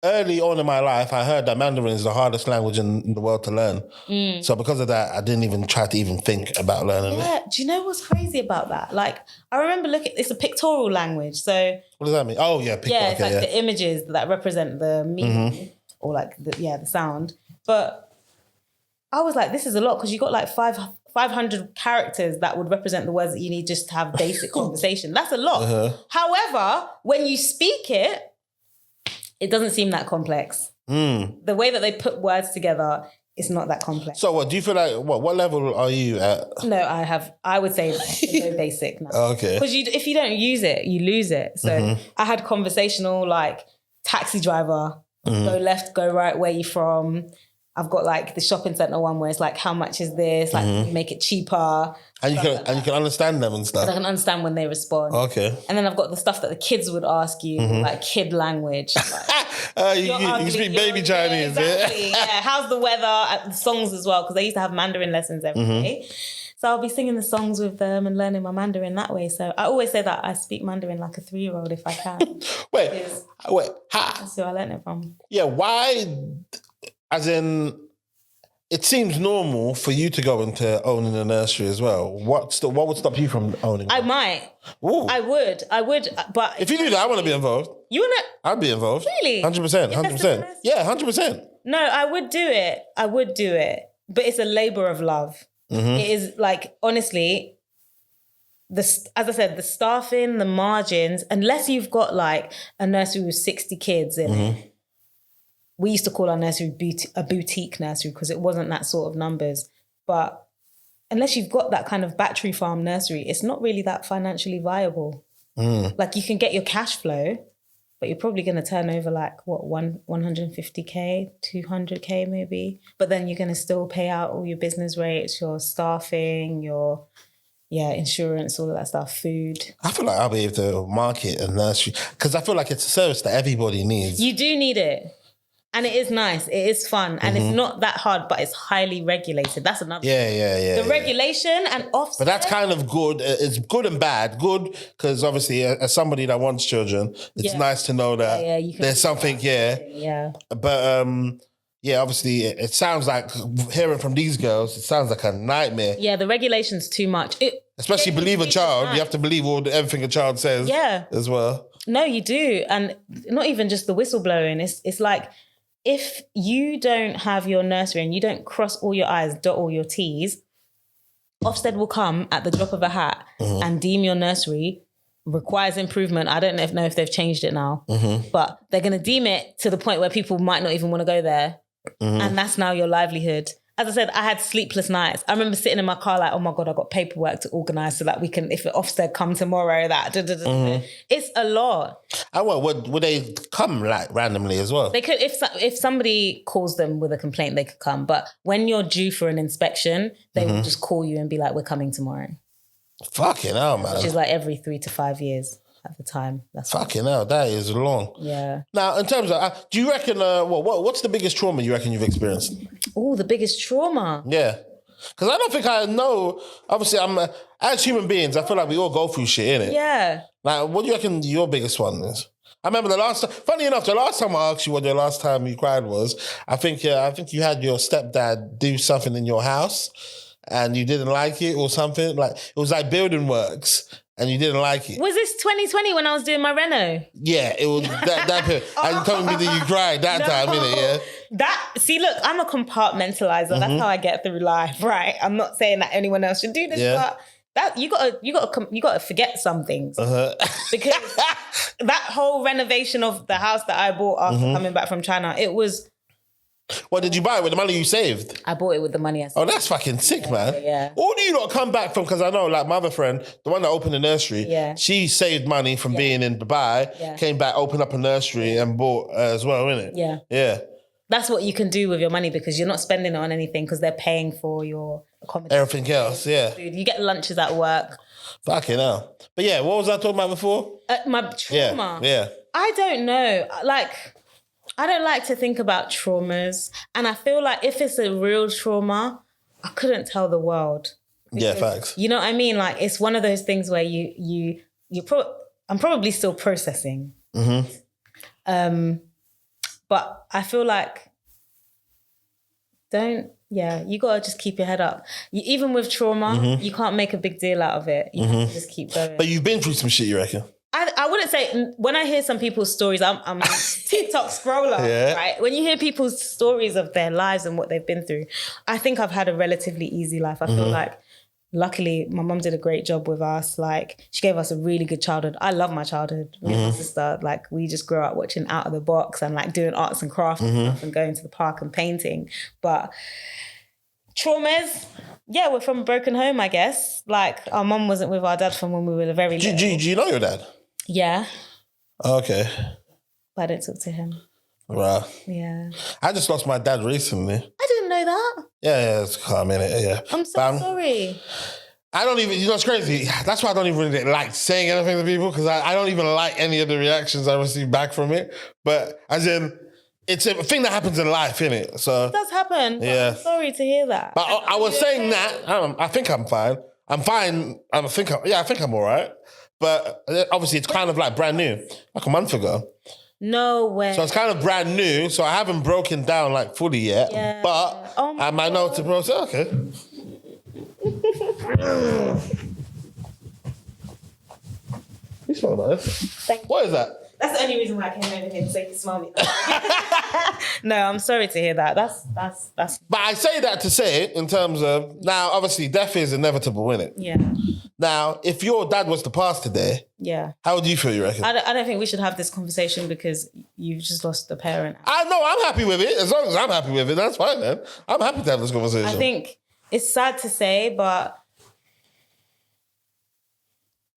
early on in my life, I heard that Mandarin is the hardest language in the world to learn. So because of that, I didn't even try to even think about learning it. Yeah, do you know what's crazy about that? Like, I remember it's a pictorial language. So what does that mean? Oh, yeah. Yeah, it's like the images that represent the meaning or like, the sound. But I was like, this is a lot because you got like 500 characters that would represent the words that you need just to have basic conversation. That's a lot. However, when you speak it, it doesn't seem that complex. The way that they put words together, it's not that complex. So what, do you feel like, what level are you at? No, I would say very basic now. Okay. Because if you don't use it, you lose it. So I had conversational, like, taxi driver, go left, go right, where you from? I've got like the shopping centre one where it's like, how much is this? Like, make it cheaper. And you can understand them and stuff. I can understand when they respond. Okay. And then I've got the stuff that the kids would ask you, like kid language. Like, you speak baby Chinese. Exactly. Yeah. How's the weather? The songs as well, because I used to have Mandarin lessons every day. So I'll be singing the songs with them and learning my Mandarin that way. So I always say that I speak Mandarin like a 3-year-old if I can. Wait. That's who I learned it from. Yeah, why... As in, it seems normal for you to go into owning a nursery as well. What would stop you from owning one? I might. Ooh. I would. But if you do that, I want to be involved. You want to? I'd be involved. Really? 100%. Yeah, 100%. No, I would do it. But it's a labour of love. It is like, honestly, as I said, the staffing, the margins, unless you've got like a nursery with 60 kids in it. We used to call our nursery a boutique nursery because it wasn't that sort of numbers. But unless you've got that kind of battery farm nursery, it's not really that financially viable. Like, you can get your cash flow, but you're probably going to turn over like, 150K, 200K maybe. But then you're going to still pay out all your business rates, your staffing, your insurance, all of that stuff, food. I feel like I'll be able to market a nursery because I feel like it's a service that everybody needs. You do need it. And it is nice. It is fun. And it's not that hard, but it's highly regulated. That's another thing. The regulation and offset. But that's kind of good. It's good and bad. Good, because obviously as somebody that wants children, it's nice to know that there's something, But obviously it sounds like, hearing from these girls, it sounds like a nightmare. Yeah, the regulation's too much. Especially believe a child. You have to believe everything a child says as well. No, you do. And not even just the whistleblowing. It's like, if you don't have your nursery and you don't cross all your I's, dot all your T's, Ofsted will come at the drop of a hat and deem your nursery requires improvement. I don't know if they've changed it now, but they're going to deem it to the point where people might not even want to go there. And that's now your livelihood. As I said, I had sleepless nights. I remember sitting in my car like, oh my God, I've got paperwork to organise so that we can, if Ofsted come tomorrow, it's a lot. And would they come like randomly as well? They could, if somebody calls them with a complaint, they could come. But when you're due for an inspection, they will just call you and be like, we're coming tomorrow. Fucking hell, man. Which is like every 3 to 5 years at the time. That's fucking hell, that is long. Yeah. Now, in terms of, do you reckon, what's the biggest trauma you reckon you've experienced? Oh, the biggest trauma. Yeah. Because I don't think I know, obviously, as human beings, I feel like we all go through shit, innit? Yeah. Like, what do you reckon your biggest one is? I remember funny enough, the last time I asked you what your last time you cried was, I think you had your stepdad do something in your house and you didn't like it or something. Like, it was like building works and you didn't like it. Was this 2020 when I was doing my reno? Yeah, it was that period. And you told me that you cried that time, innit? Yeah. See, look, I'm a compartmentalizer. That's how I get through life, right? I'm not saying that anyone else should do this, but that you gotta forget some things because that whole renovation of the house that I bought after coming back from China, it was. What did you buy with the money you saved? I bought it with the money I saved. Oh, that's fucking sick, man. Yeah. All do you not come back from? Because I know, like, my other friend, the one that opened the nursery, she saved money from being in Dubai, came back, opened up a nursery and bought as well, innit? Yeah. Yeah. That's what you can do with your money because you're not spending it on anything because they're paying for your accommodation. Everything else, yeah. Food. You get lunches at work. Fucking hell. But yeah, what was I talking about before? My trauma. Yeah. I don't know. Like, I don't like to think about traumas. And I feel like if it's a real trauma, I couldn't tell the world. Yeah, facts. You know what I mean? Like, it's one of those things where I'm probably still processing. But I feel like you got to just keep your head up. Even with trauma, you can't make a big deal out of it. You have to just keep going. But you've been through some shit, you reckon? I wouldn't say, when I hear some people's stories, I'm a TikTok scroller, right? When you hear people's stories of their lives and what they've been through, I think I've had a relatively easy life. I feel like, luckily, my mum did a great job with us. Like, she gave us a really good childhood. I love my childhood. Me and my sister, like, we just grew up watching Out of the Box and, like, doing arts and crafts and stuff and going to the park and painting. But traumas, we're from a broken home, I guess. Like, our mum wasn't with our dad from when we were very little. Do you know your dad? Yeah. Okay. But I don't talk to him. Right. Yeah. I just lost my dad recently. I didn't know that. Yeah, it's calm, innit? Yeah. I'm so sorry. I don't even, it's crazy. That's why I don't even really like saying anything to people because I don't even like any of the reactions I receive back from it. But as in, it's a thing that happens in life, innit? So, it does happen. Yeah. I'm sorry to hear that. But I was saying that, I think I'm fine. I'm fine. I think I'm all right. But obviously it's kind of like brand new, like a month ago. No way. So it's kind of brand new. So I haven't broken down like fully yet. Yeah. But I might know to process. Okay. You smell nice. What is that? That's the only reason why I came over here, so you can smell me. No, I'm sorry to hear that. That's. But I say that to say it in terms of, now obviously death is inevitable, isn't it? Yeah. Now, if your dad was to pass today, how would you feel, you reckon? I don't think we should have this conversation because you've just lost a parent. I know, I'm happy with it. As long as I'm happy with it, that's fine then. I'm happy to have this conversation. I think it's sad to say, but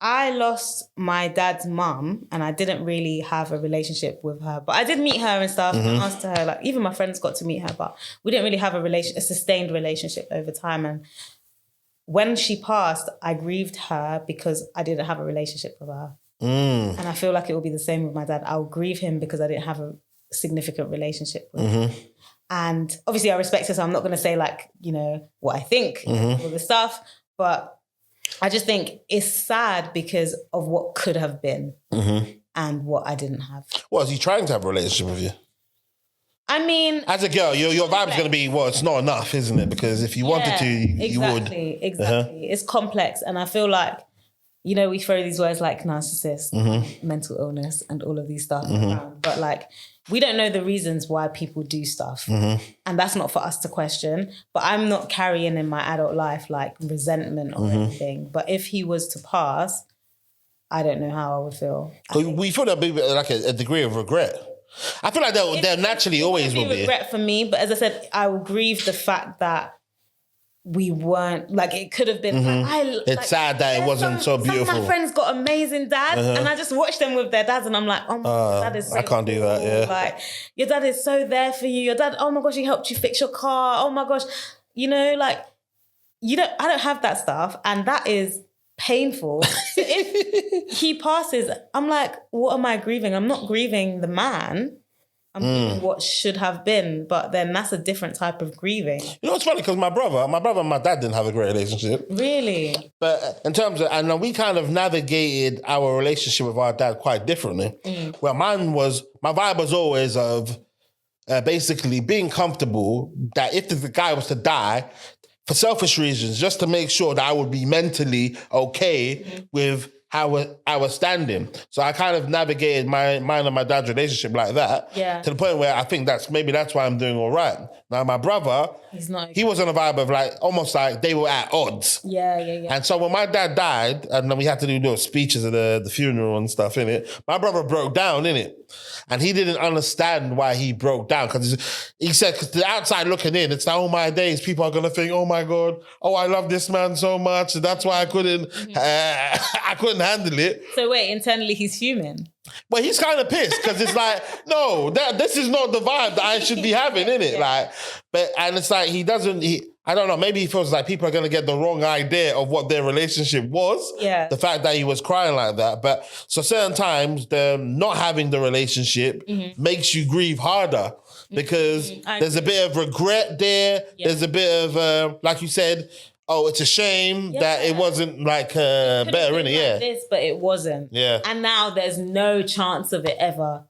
I lost my dad's mum and I didn't really have a relationship with her. But I did meet her and stuff. And I asked her, like, even my friends got to meet her, but we didn't really have a sustained relationship over time. And when she passed, I grieved her because I didn't have a relationship with her. And I feel like it will be the same with my dad. I'll grieve him because I didn't have a significant relationship with him. And obviously I respect her, so I'm not going to say, like, you know, what I think, all the stuff. But I just think it's sad because of what could have been and what I didn't have. What, is he trying to have a relationship with you? I mean... As a girl, your vibe's going to be, well, it's not enough, isn't it? Because if you wanted to, you would. Exactly. It's complex. And I feel like, you know, we throw these words like narcissist, mental illness, and all of these stuff around. But like, we don't know the reasons why people do stuff. And that's not for us to question. But I'm not carrying in my adult life like resentment or anything. But if he was to pass, I don't know how I would feel. We feel there'd be like a degree of regret. I feel like there naturally always will be. Regret for me, but as I said, I will grieve the fact that we weren't, like, it could have been. It's sad that it wasn't so beautiful. Some of my friends got amazing dads, and I just watch them with their dads, and I'm like, oh my God, dad is so I can't do that, yeah. Like, your dad is so there for you. Your dad, oh my gosh, he helped you fix your car. Oh my gosh. You know, like, I don't have that stuff, and that is painful. So if he passes, I'm like, what am I grieving? I'm not grieving the man. I'm grieving what should have been, but then that's a different type of grieving. You know, it's funny because my brother and my dad didn't have a great relationship. Really? But in terms of, and we kind of navigated our relationship with our dad quite differently. Where my vibe was always of basically being comfortable that if the guy was to die, for selfish reasons, just to make sure that I would be mentally okay with how I was standing. So I kind of navigated mine and my dad's relationship like that. Yeah. To the point where I think that's why I'm doing all right. Now my brother, he was on a vibe of like, almost like they were at odds. Yeah. And so when my dad died, and then we had to do those speeches at the funeral and stuff, innit? My brother broke down, innit? And he didn't understand why he broke down. Because he said, because the outside looking in, it's like, oh my days, people are going to think, oh my God, oh, I love this man so much. And that's why I couldn't handle it. So wait, internally he's fuming? But he's kind of pissed because it's like, no, this is not the vibe that I should be having, innit? Yeah. Like, and it's like I don't know, maybe he feels like people are going to get the wrong idea of what their relationship was. Yeah. The fact that he was crying like that. But so certain times, the not having the relationship makes you grieve harder because there's a bit of regret there. Yeah. There's a bit of, like you said, oh, it's a shame that it wasn't like better, innit? Yeah. This, but it wasn't. Yeah. And now there's no chance of it ever.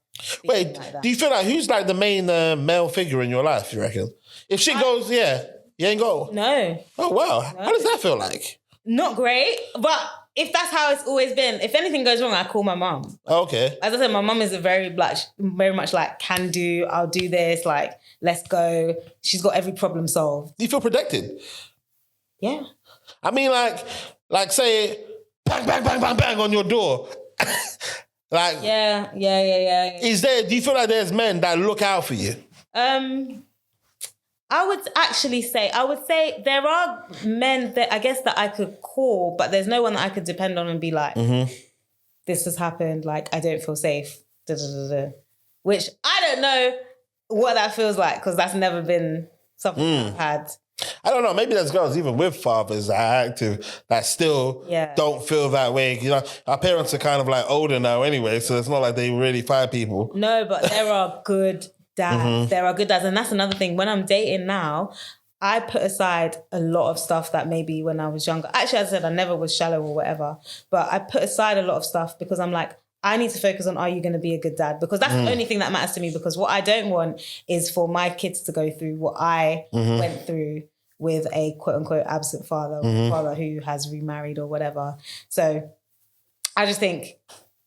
Wait, like do you feel like who's like the main male figure in your life, you reckon? If shit goes, you ain't go? No. Oh, wow. No. How does that feel like? Not great, but if that's how it's always been, if anything goes wrong, I call my mum. Okay. As I said, my mum is very much like, can do, I'll do this, like, let's go. She's got every problem solved. Do you feel protected? Yeah. I mean, like say, bang, bang, bang, bang, bang on your door. Like, yeah. Do you feel like there's men that look out for you? I would say there are men that I guess that I could call, but there's no one that I could depend on and be like, this has happened, like, I don't feel safe. Which I don't know what that feels like because that's never been something I've had. I don't know. Maybe there's girls, even with fathers that are active, that still don't feel that way. You know, our parents are kind of like older now anyway, so it's not like they really fight people. No, but there are good dads. There are good dads. And that's another thing. When I'm dating now, I put aside a lot of stuff that maybe when I was younger. Actually, as I said, I never was shallow or whatever, but I put aside a lot of stuff because I'm like, I need to focus on, are you going to be a good dad? Because that's the only thing that matters to me, because what I don't want is for my kids to go through what I went through with a quote unquote absent father, or father who has remarried or whatever. So I just think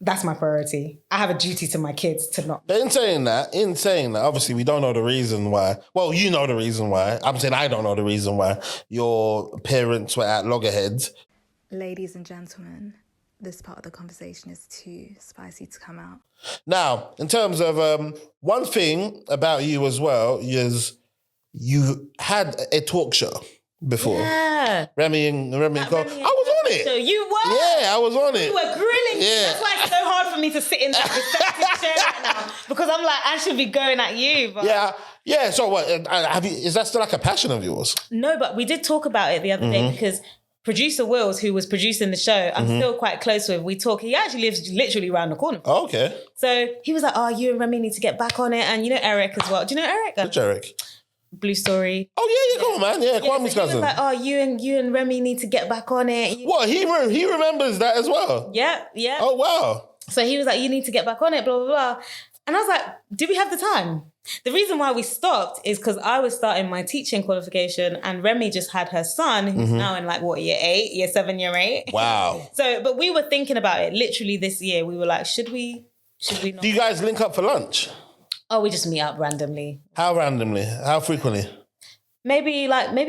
that's my priority. I have a duty to my kids to not. But in saying that, obviously we don't know the reason why. Well, you know the reason why. I'm saying I don't know the reason why your parents were at loggerheads. Ladies and gentlemen, this part of the conversation is too spicy to come out. Now, in terms of one thing about you as well is you had a talk show before. Yeah. Remy and Co. I was on it. So you were? Yeah, I was on it. You were grilling me. Yeah. That's why it's so hard for me to sit in that receptive chair right now, because I'm like, I should be going at you. But Yeah. So what? Is that still like a passion of yours? No, but we did talk about it the other day because producer Wills, who was producing the show, I'm still quite close with. We talk. He actually lives literally around the corner. Oh, okay. So he was like, "Oh, you and Remy need to get back on it," and you know Eric as well. Do you know Eric? Which Eric? Blue Story. Oh yeah, come on, man. Yeah, Kwame's so cousin. He was like, "Oh, you and Remy need to get back on it." What? He remembers that as well. Yeah. Oh wow. So he was like, "You need to get back on it." Blah blah blah. And I was like, do we have the time? The reason why we stopped is because I was starting my teaching qualification and Remy just had her son who's now in like, what, year 8, year 7, year 8? Wow. So, but we were thinking about it literally this year. We were like, should we not? Do you guys link up for lunch? Oh, we just meet up randomly. How randomly? How frequently? Maybe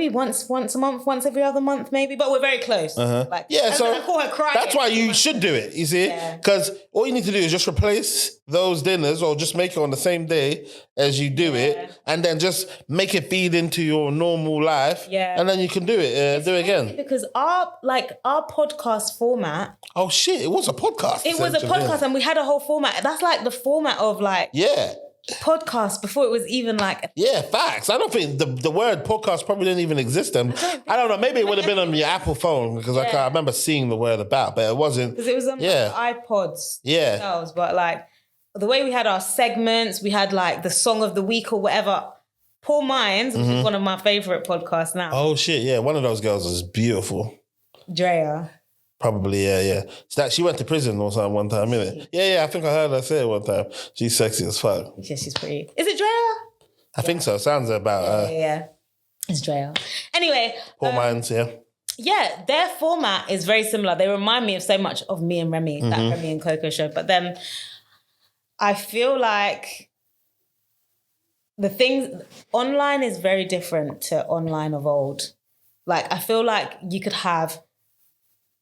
once a month, once every other month, maybe. But we're very close. Like, Yeah, so I call her crying. that's why you should do it, you see? Because all you need to do is just replace those dinners or just make it on the same day as you do it and then just make it feed into your normal life and then you can do it, do it again. Because our podcast format... Oh, shit, it was a podcast. It was a podcast and we had a whole format. That's like the format of like... Yeah. Podcast before it was even like... Yeah, facts. I don't think the word podcast probably didn't even exist then. I don't know. Maybe it would have been on your Apple phone because I remember seeing the word about, but it wasn't. Because it was on like, iPods themselves. But like the way we had our segments, we had like the song of the week or whatever. Poor Minds, which is one of my favourite podcasts now. Oh, shit. Yeah, one of those girls is beautiful. Drea. Probably, yeah. She went to prison or something one time, innit? Yeah, I think I heard her say it one time. She's sexy as fuck. Yeah, she's pretty. Is it Drea? I think so. Sounds about her. Yeah. It's Drea. Anyway. Poor Minds, yeah. Yeah, their format is very similar. They remind me of so much of me and Remy, that Remy and Coco show. But then I feel like the things... Online is very different to online of old. Like, I feel like you could have...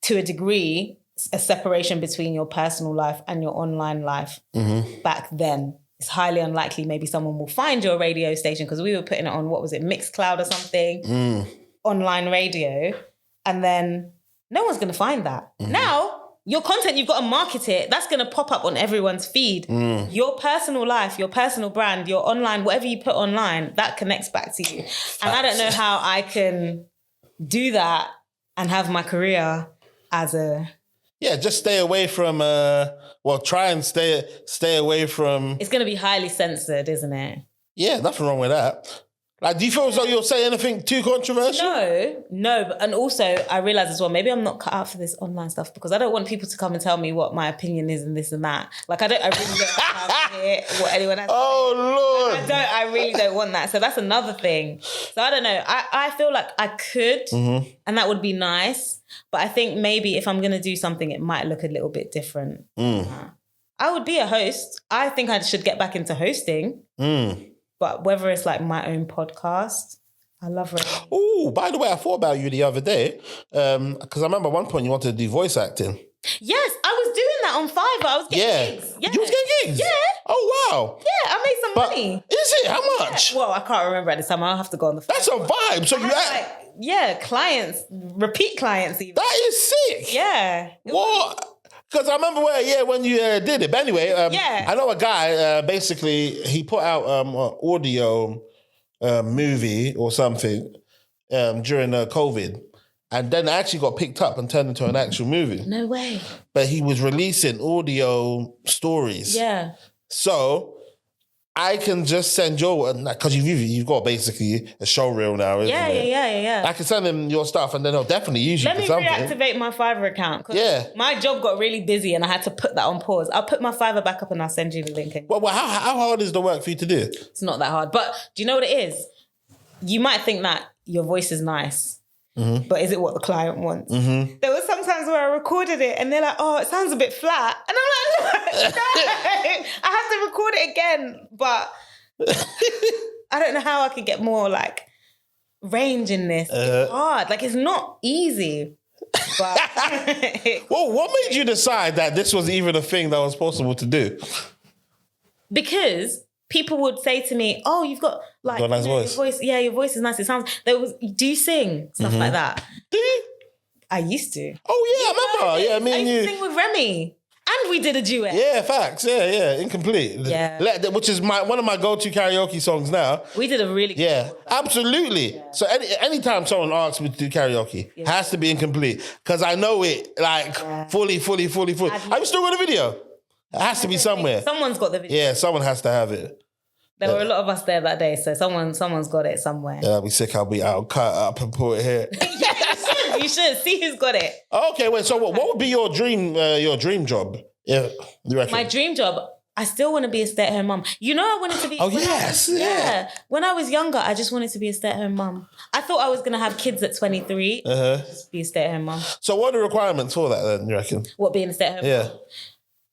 to a degree, a separation between your personal life and your online life back then. It's highly unlikely maybe someone will find your radio station because we were putting it on, what was it, Mixcloud or something, online radio, and then no one's going to find that. Now, your content, you've got to market it. That's going to pop up on everyone's feed. Your personal life, your personal brand, your online, whatever you put online, that connects back to you. And I don't know how I can do that and have my career as a... Yeah, just stay away from, try and stay away from... It's going to be highly censored, isn't it? Yeah, nothing wrong with that. Like, do you feel as though you'll say anything too controversial? No. And also, I realise as well, maybe I'm not cut out for this online stuff because I don't want people to come and tell me what my opinion is and this and that. Like, I really don't have to hear what anyone has to say. Oh, Lord. I really don't want that. So that's another thing. So I don't know. I feel like I could, and that would be nice. But I think maybe if I'm going to do something, it might look a little bit different. I would be a host. I think I should get back into hosting. But whether it's like my own podcast, I love it. Oh, by the way, I thought about you the other day because I remember at one point you wanted to do voice acting. Yes, I was doing that on Fiverr. I was getting gigs. Yeah. You was getting gigs? Yeah. Oh, wow. Yeah, I made some money. Is it? How much? Yeah. Well, I can't remember at the time. I'll have to go on the phone. That's a vibe. So you had... clients, repeat clients even. That is sick. Yeah. What? Because I remember when you did it. But anyway, I know a guy, basically, he put out an audio movie or something during COVID. And then it actually got picked up and turned into an actual movie. No way. But he was releasing audio stories. Yeah. So I can just send your, because you've got basically a show reel now, isn't it? Yeah. I can send him your stuff and then he'll definitely use you for something. Let me reactivate my Fiverr account. Yeah. My job got really busy and I had to put that on pause. I'll put my Fiverr back up and I'll send you the link. Well, how hard is the work for you to do? It's not that hard. But do you know what it is? You might think that your voice is nice. But is it what the client wants? There was sometimes where I recorded it and they're like, oh, it sounds a bit flat. And I'm like, no, I have to record it again. But I don't know how I could get more like range in this. It's hard. Like, it's not easy. But well, what made you decide that this was even a thing that was possible to do? Because people would say to me, oh, you've got like a nice voice. Your voice. Yeah, your voice is nice. It sounds, do you sing? Stuff like that. Do you? I used to. Oh, yeah, I remember. Yeah, me and you. I used to sing with Remy. And we did a duet. Yeah, facts. Yeah, Incomplete. Yeah. Which is one of my go-to karaoke songs now. We did a really good one. Absolutely. Yeah. So anytime someone asks me to do karaoke, it has to be Incomplete. Because I know it like fully. Are you still got a video? It has to be somewhere. Someone's got the video. Yeah, someone has to have it. There were a lot of us there that day, so someone's got it somewhere. Yeah, I'll be sick. I'll cut up and put it here. Yeah, you should. See who's got it. Okay, wait. So what would be your dream job? Yeah, you reckon? My dream job. I still want to be a stay-at-home mum. You know, I wanted to be... Oh, yes. Yeah. When I was younger, I just wanted to be a stay-at-home mum. I thought I was going to have kids at 23. Just be a stay-at-home mum. So what are the requirements for that then, you reckon? What, being a stay-at-home mum?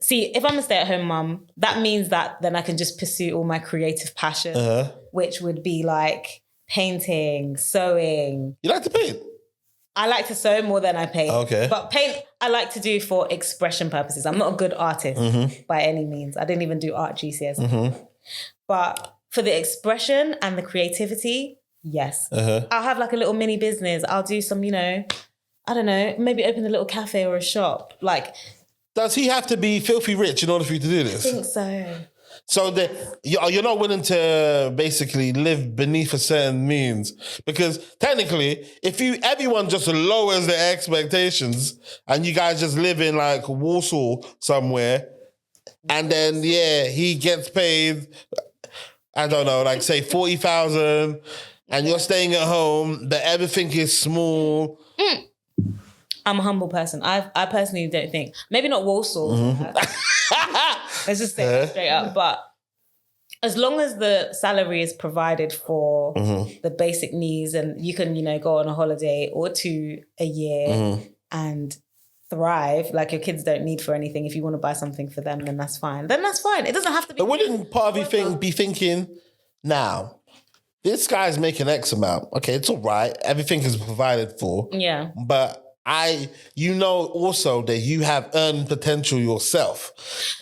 See, if I'm a stay-at-home mum, that means that then I can just pursue all my creative passions, which would be like painting, sewing. You like to paint? I like to sew more than I paint. Okay. But paint, I like to do for expression purposes. I'm not a good artist by any means. I didn't even do art GCSE. But for the expression and the creativity, yes. I'll have like a little mini business. I'll do some, you know, I don't know, maybe open a little cafe or a shop. Like... Does he have to be filthy rich in order for you to do this? I think so. So you're not willing to basically live beneath a certain means, because technically, if everyone just lowers their expectations and you guys just live in like Warsaw somewhere, and then he gets paid, I don't know, like say 40,000, and you're staying at home, but everything is small. I'm a humble person. I personally don't think, maybe not Warsaw. Let's just say that straight up. But as long as the salary is provided for the basic needs, and you can, you know, go on a holiday or two a year and thrive, like your kids don't need for anything. If you want to buy something for them, then that's fine. It doesn't have to be. But wouldn't part of you be thinking, now, this guy's making X amount. Okay, it's all right. Everything is provided for. Yeah. But you know also that you have earned potential yourself.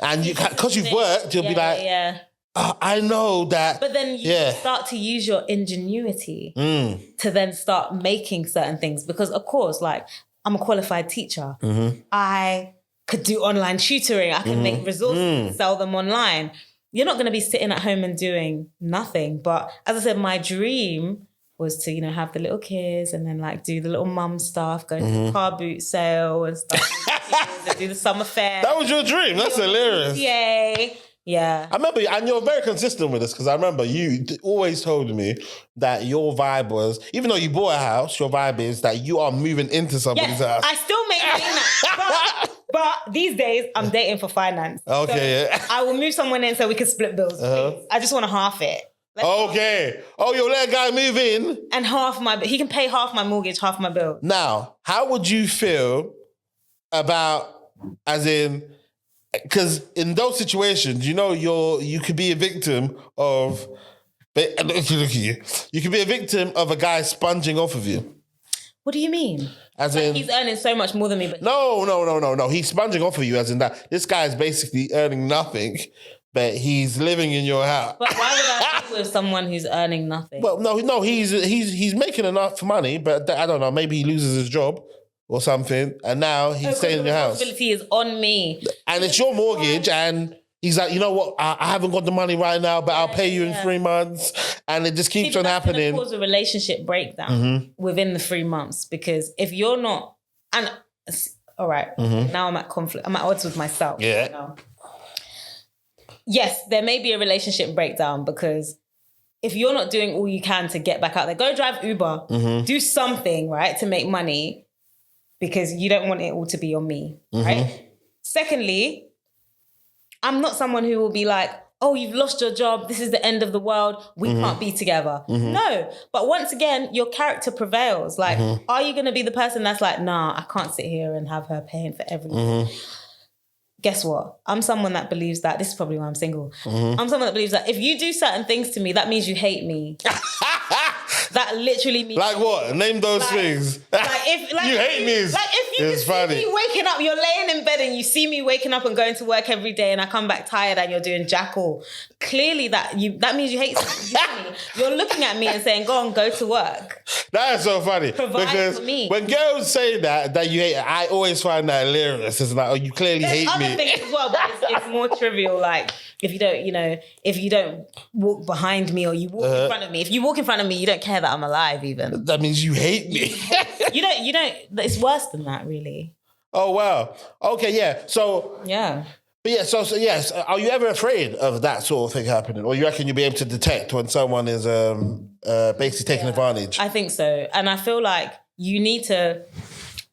And you, because you've worked, you'll be like, I know that. But then you start to use your ingenuity to then start making certain things. Because of course, like, I'm a qualified teacher. I could do online tutoring. I can make resources, sell them online. You're not going to be sitting at home and doing nothing. But as I said, my dream was to, you know, have the little kids and then like do the little mum stuff, go to the car boot sale and stuff, and do the summer fair. That was your dream. That's hilarious. Yay. Yeah. I remember, and you're very consistent with this, because I remember you always told me that your vibe was, even though you bought a house, your vibe is that you are moving into somebody's house. I still make that. But these days, I'm dating for finance. Okay, so I will move someone in so we can split bills. I just want to half it. Okay. Oh, you'll let a guy move in? And he can pay half my mortgage, half my bill. Now, how would you feel about, as in, because in those situations, you know, you could be a victim of, look at you. You could be a victim of a guy sponging off of you. What do you mean? As in, he's earning so much more than me. But No. He's sponging off of you, as in that this guy is basically earning nothing, but he's living in your house. But why would I be with someone who's earning nothing? Well, no, he's making enough money, but I don't know, maybe he loses his job or something, and now he's staying in your house. The responsibility is on me. And it's your mortgage, and he's like, you know what, I haven't got the money right now, but I'll pay you in 3 months. And it just keeps on happening. It's going to cause a relationship breakdown within the 3 months, because if you're not, and all right, now I'm at conflict, I'm at odds with myself. Yeah. You know? Yes, there may be a relationship breakdown, because if you're not doing all you can to get back out there, go drive Uber, do something, right, to make money, because you don't want it all to be on me, right? Secondly, I'm not someone who will be like, oh, you've lost your job, this is the end of the world, we can't be together. No, but once again, your character prevails. Like, are you going to be the person that's like, nah, I can't sit here and have her paying for everything? Guess what? I'm someone that believes that, this is probably why I'm single. I'm someone that believes that if you do certain things to me, that means you hate me. That literally means... Like what? Name those things. You hate me. Like if you see me waking up, you're laying in bed and you see me waking up and going to work every day and I come back tired and you're doing jackal, clearly that means you hate me. You're looking at me and saying, go on, go to work. That is so funny. Provide because for me. When girls say that you hate, I always find that hilarious. It's like, oh, you clearly hate me. There's other things as well, but it's more trivial. Like if you don't walk behind me or you walk in front of me. If you walk in front of me, you don't care that I'm alive even. That means you hate me. You don't, it's worse than that, really. Oh, wow. Okay, yeah. So... Yeah. But yeah, so yes, are you ever afraid of that sort of thing happening? Or you reckon you'll be able to detect when someone is basically taking advantage? I think so. And I feel like you need to,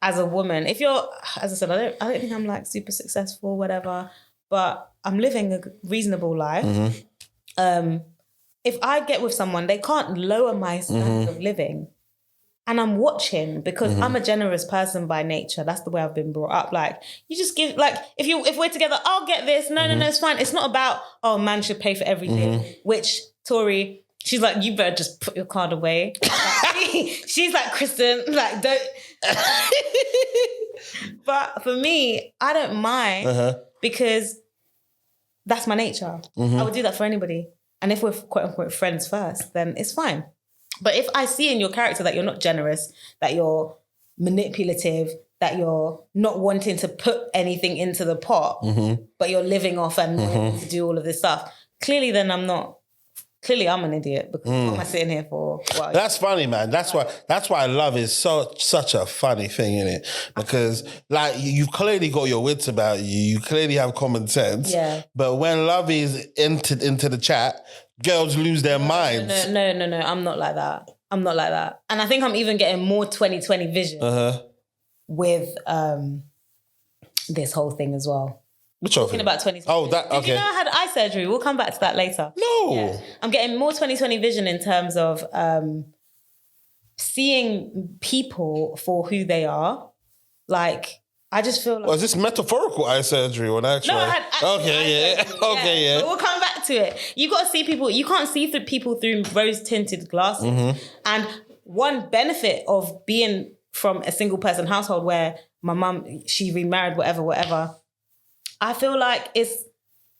as a woman, if you're, as I said, I don't think I'm like super successful, whatever, but I'm living a reasonable life. If I get with someone, they can't lower my standard of living. And I'm watching because I'm a generous person by nature. That's the way I've been brought up. Like, you just give, like, if we're together, I'll get this. No, it's fine. It's not about, oh, man should pay for everything. Which, Tori, she's like, you better just put your card away. Like, she's like, Kristen, like, don't. But for me, I don't mind because that's my nature. I would do that for anybody. And if we're quote unquote friends first, then it's fine. But if I see in your character that you're not generous, that you're manipulative, that you're not wanting to put anything into the pot, but you're living off and wanting to do all of this stuff, clearly then I'm an idiot because what am I sitting here for? Well, that's funny, man. That's why love is such a funny thing, isn't it? Because like you've clearly got your wits about you. You clearly have common sense. Yeah. But when love is entered into the chat, girls lose their minds. No. I'm not like that. And I think I'm even getting more 2020 vision with this whole thing as well. Which whole Talking thing? about 2020. Oh, that, okay. Did you know I had eye surgery? We'll come back to that later. No. Yeah. I'm getting more 2020 vision in terms of seeing people for who they are. Like, I just feel like... Was this metaphorical eye surgery or actual? No, I had actual eye surgery, Okay, yeah. But we'll come back to it. You got to see people... You can't see through people through rose-tinted glasses. And one benefit of being from a single-person household where my mum, she remarried, whatever... I feel like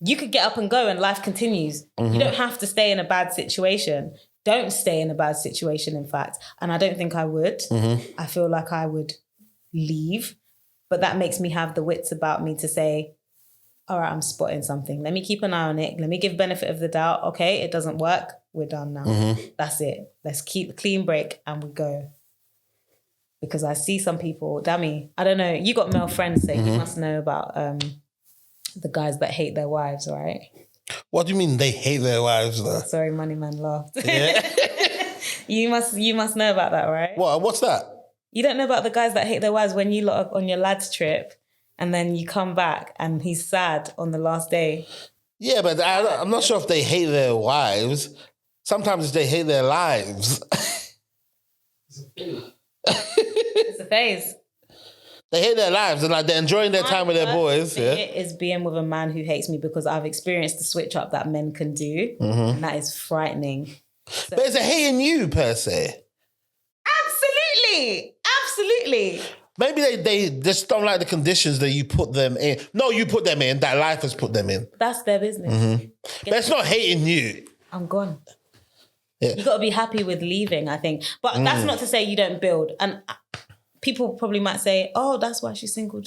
you could get up and go and life continues. You don't have to stay in a bad situation. Don't stay in a bad situation, in fact. And I don't think I would. I feel like I would leave. But that makes me have the wits about me to say, all right, I'm spotting something. Let me keep an eye on it. Let me give benefit of the doubt. Okay, it doesn't work. We're done now. That's it. Let's keep a clean break and we go. Because I see some people, Dammy, I don't know, you got male friends, so you must know about... the guys that hate their wives, right? What do you mean they hate their wives, though? Sorry, Money Man laughed. Yeah. You must know about that, right? What's that? You don't know about the guys that hate their wives when you lot are on your lads trip and then you come back and he's sad on the last day. Yeah, but I'm not sure if they hate their wives. Sometimes they hate their lives. It's a phase. They hate their lives and like they're enjoying their time with their boys. Yeah, it is being with a man who hates me because I've experienced the switch up that men can do, and that is frightening. So, but is it hating you per se? Absolutely. Maybe they just don't like the conditions that you put them in. No, you put them in. That life has put them in. That's their business. But it's not hating you. I'm gone. Yeah. You got to be happy with leaving, I think. But that's not to say you don't build. And people probably might say, oh, that's why she's single.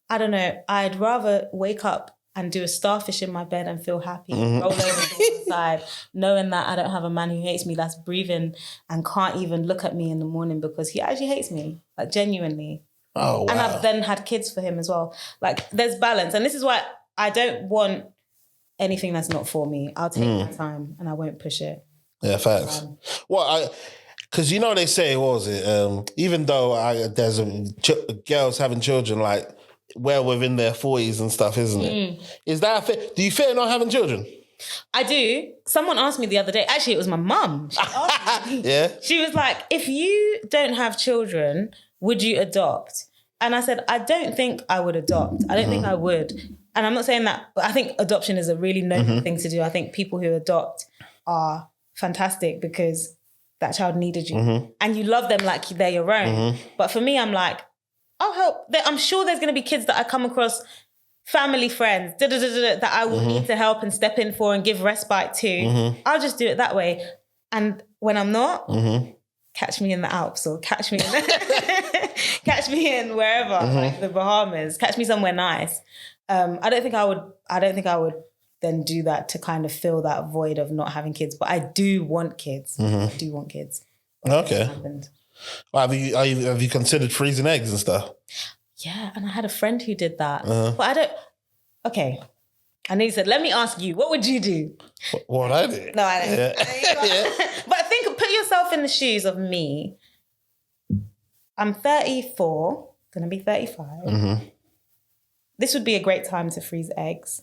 I don't know. I'd rather wake up and do a starfish in my bed and feel happy, roll over to one side, knowing that I don't have a man who hates me, that's breathing and can't even look at me in the morning because he actually hates me, like genuinely. Oh, wow. And I've then had kids for him as well. Like, there's balance. And this is why I don't want anything that's not for me. I'll take my time and I won't push it. Yeah, facts. Because you know they say, what was it? Even though there's girls having children like well within their 40s and stuff, isn't it? Is that fair? Do you fear not having children? I do. Someone asked me the other day. Actually, it was my mum. She asked me. Yeah. She was like, if you don't have children, would you adopt? And I said, I don't think I would adopt. I don't think I would. And I'm not saying that, but I think adoption is a really noble thing to do. I think people who adopt are fantastic because that child needed you. And you love them like they're your own. But for me, I'm like, I'll help. I'm sure there's going to be kids that I come across, family, friends, that I will need to help and step in for and give respite to. I'll just do it that way. And when I'm not, catch me in the Alps or catch me in wherever, like the Bahamas, catch me somewhere nice. I don't think I would then do that to kind of fill that void of not having kids. But I do want kids. I do want kids. Okay. Well, have you considered freezing eggs and stuff? Yeah, and I had a friend who did that. But I don't... Okay. And he said, let me ask you, what would you do? What I did? No, I don't. But put yourself in the shoes of me. I'm 34, going to be 35. this would be a great time to freeze eggs.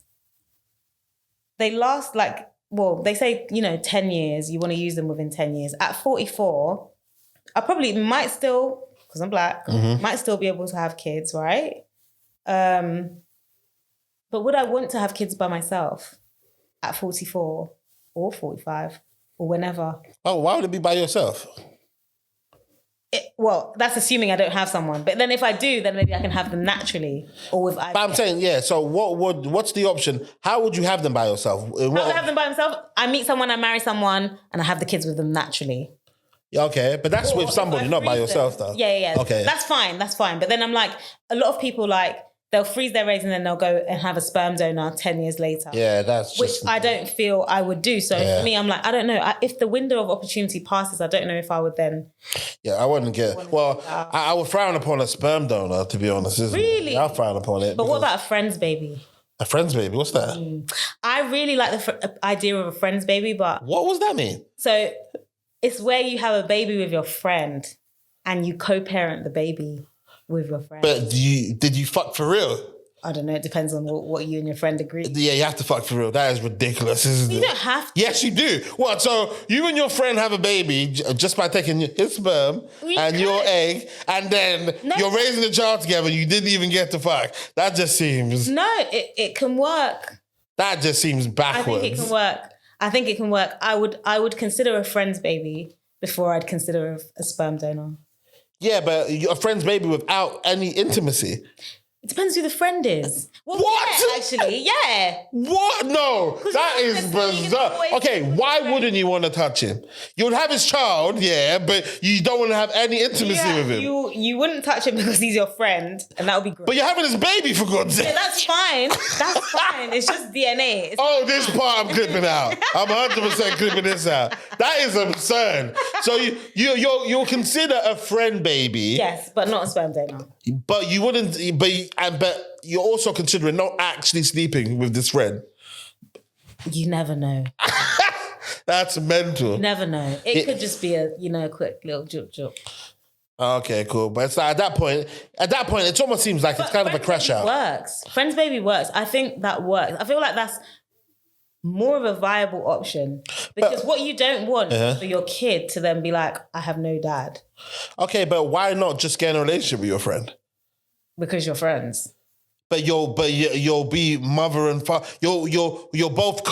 They last they say, 10 years, you want to use them within 10 years. At 44, I probably might still, because I'm Black, might still be able to have kids, right? But would I want to have kids by myself at 44 or 45 or whenever? Oh, why would it be by yourself? That's assuming I don't have someone. But then if I do, then maybe I can have them naturally or with. But I'm saying, so what's the option? How would you have them by yourself? How would I have them by myself? I meet someone, I marry someone, and I have the kids with them naturally. Okay, but that's with somebody, not by yourself, though. Yeah. Okay. That's fine. But then I'm like, a lot of people they'll freeze their eggs and then they'll go and have a sperm donor 10 years later. Yeah, that's which I don't feel I would do. So for me, I'm like, I don't know. If the window of opportunity passes, I don't know if I would then. Yeah, I wouldn't get. Well, I would frown upon a sperm donor, to be honest. Really? I'll frown upon it. But what about a friend's baby? A friend's baby? What's that? I really like the idea of a friend's baby, but. What does that mean? So it's where you have a baby with your friend and you co-parent the baby with your friend. But did you fuck for real? I don't know. It depends on what you and your friend agree. Yeah, you have to fuck for real. That is ridiculous, isn't it? You don't have to. Yes, you do. What? So you and your friend have a baby just by taking his sperm and your egg, and then you're raising the child together. You didn't even get to fuck. That just seems. No, it can work. That just seems backwards. I think it can work. I would consider a friend's baby before I'd consider a sperm donor. Yeah, but a friend's baby without any intimacy. It depends who the friend is. Well, what? Yeah, actually, yeah. What? No, that is bizarre. Okay, why wouldn't you want to touch him? You would have his child, yeah, but you don't want to have any intimacy with him. You wouldn't touch him because he's your friend, and that would be great. But you're having his baby, for God's sake. Yeah, that's fine. That's fine. It's just DNA. This part I'm clipping out. I'm 100% clipping this out. That is absurd. So you'll consider a friend baby. Yes, but not a sperm donor. But you wouldn't. But you're also considering not actually sleeping with this friend. You never know. That's mental. You never know. It could just be a quick little joke. Okay, cool. But it's like at that point, it almost seems like it's kind of a crash out. Works. Friends baby works. I think that works. I feel like that's more of a viable option because what you don't want is for your kid to then be like, I have no dad. Okay, but why not just get in a relationship with your friend? Because you're friends. But you'll be mother and father. You'll both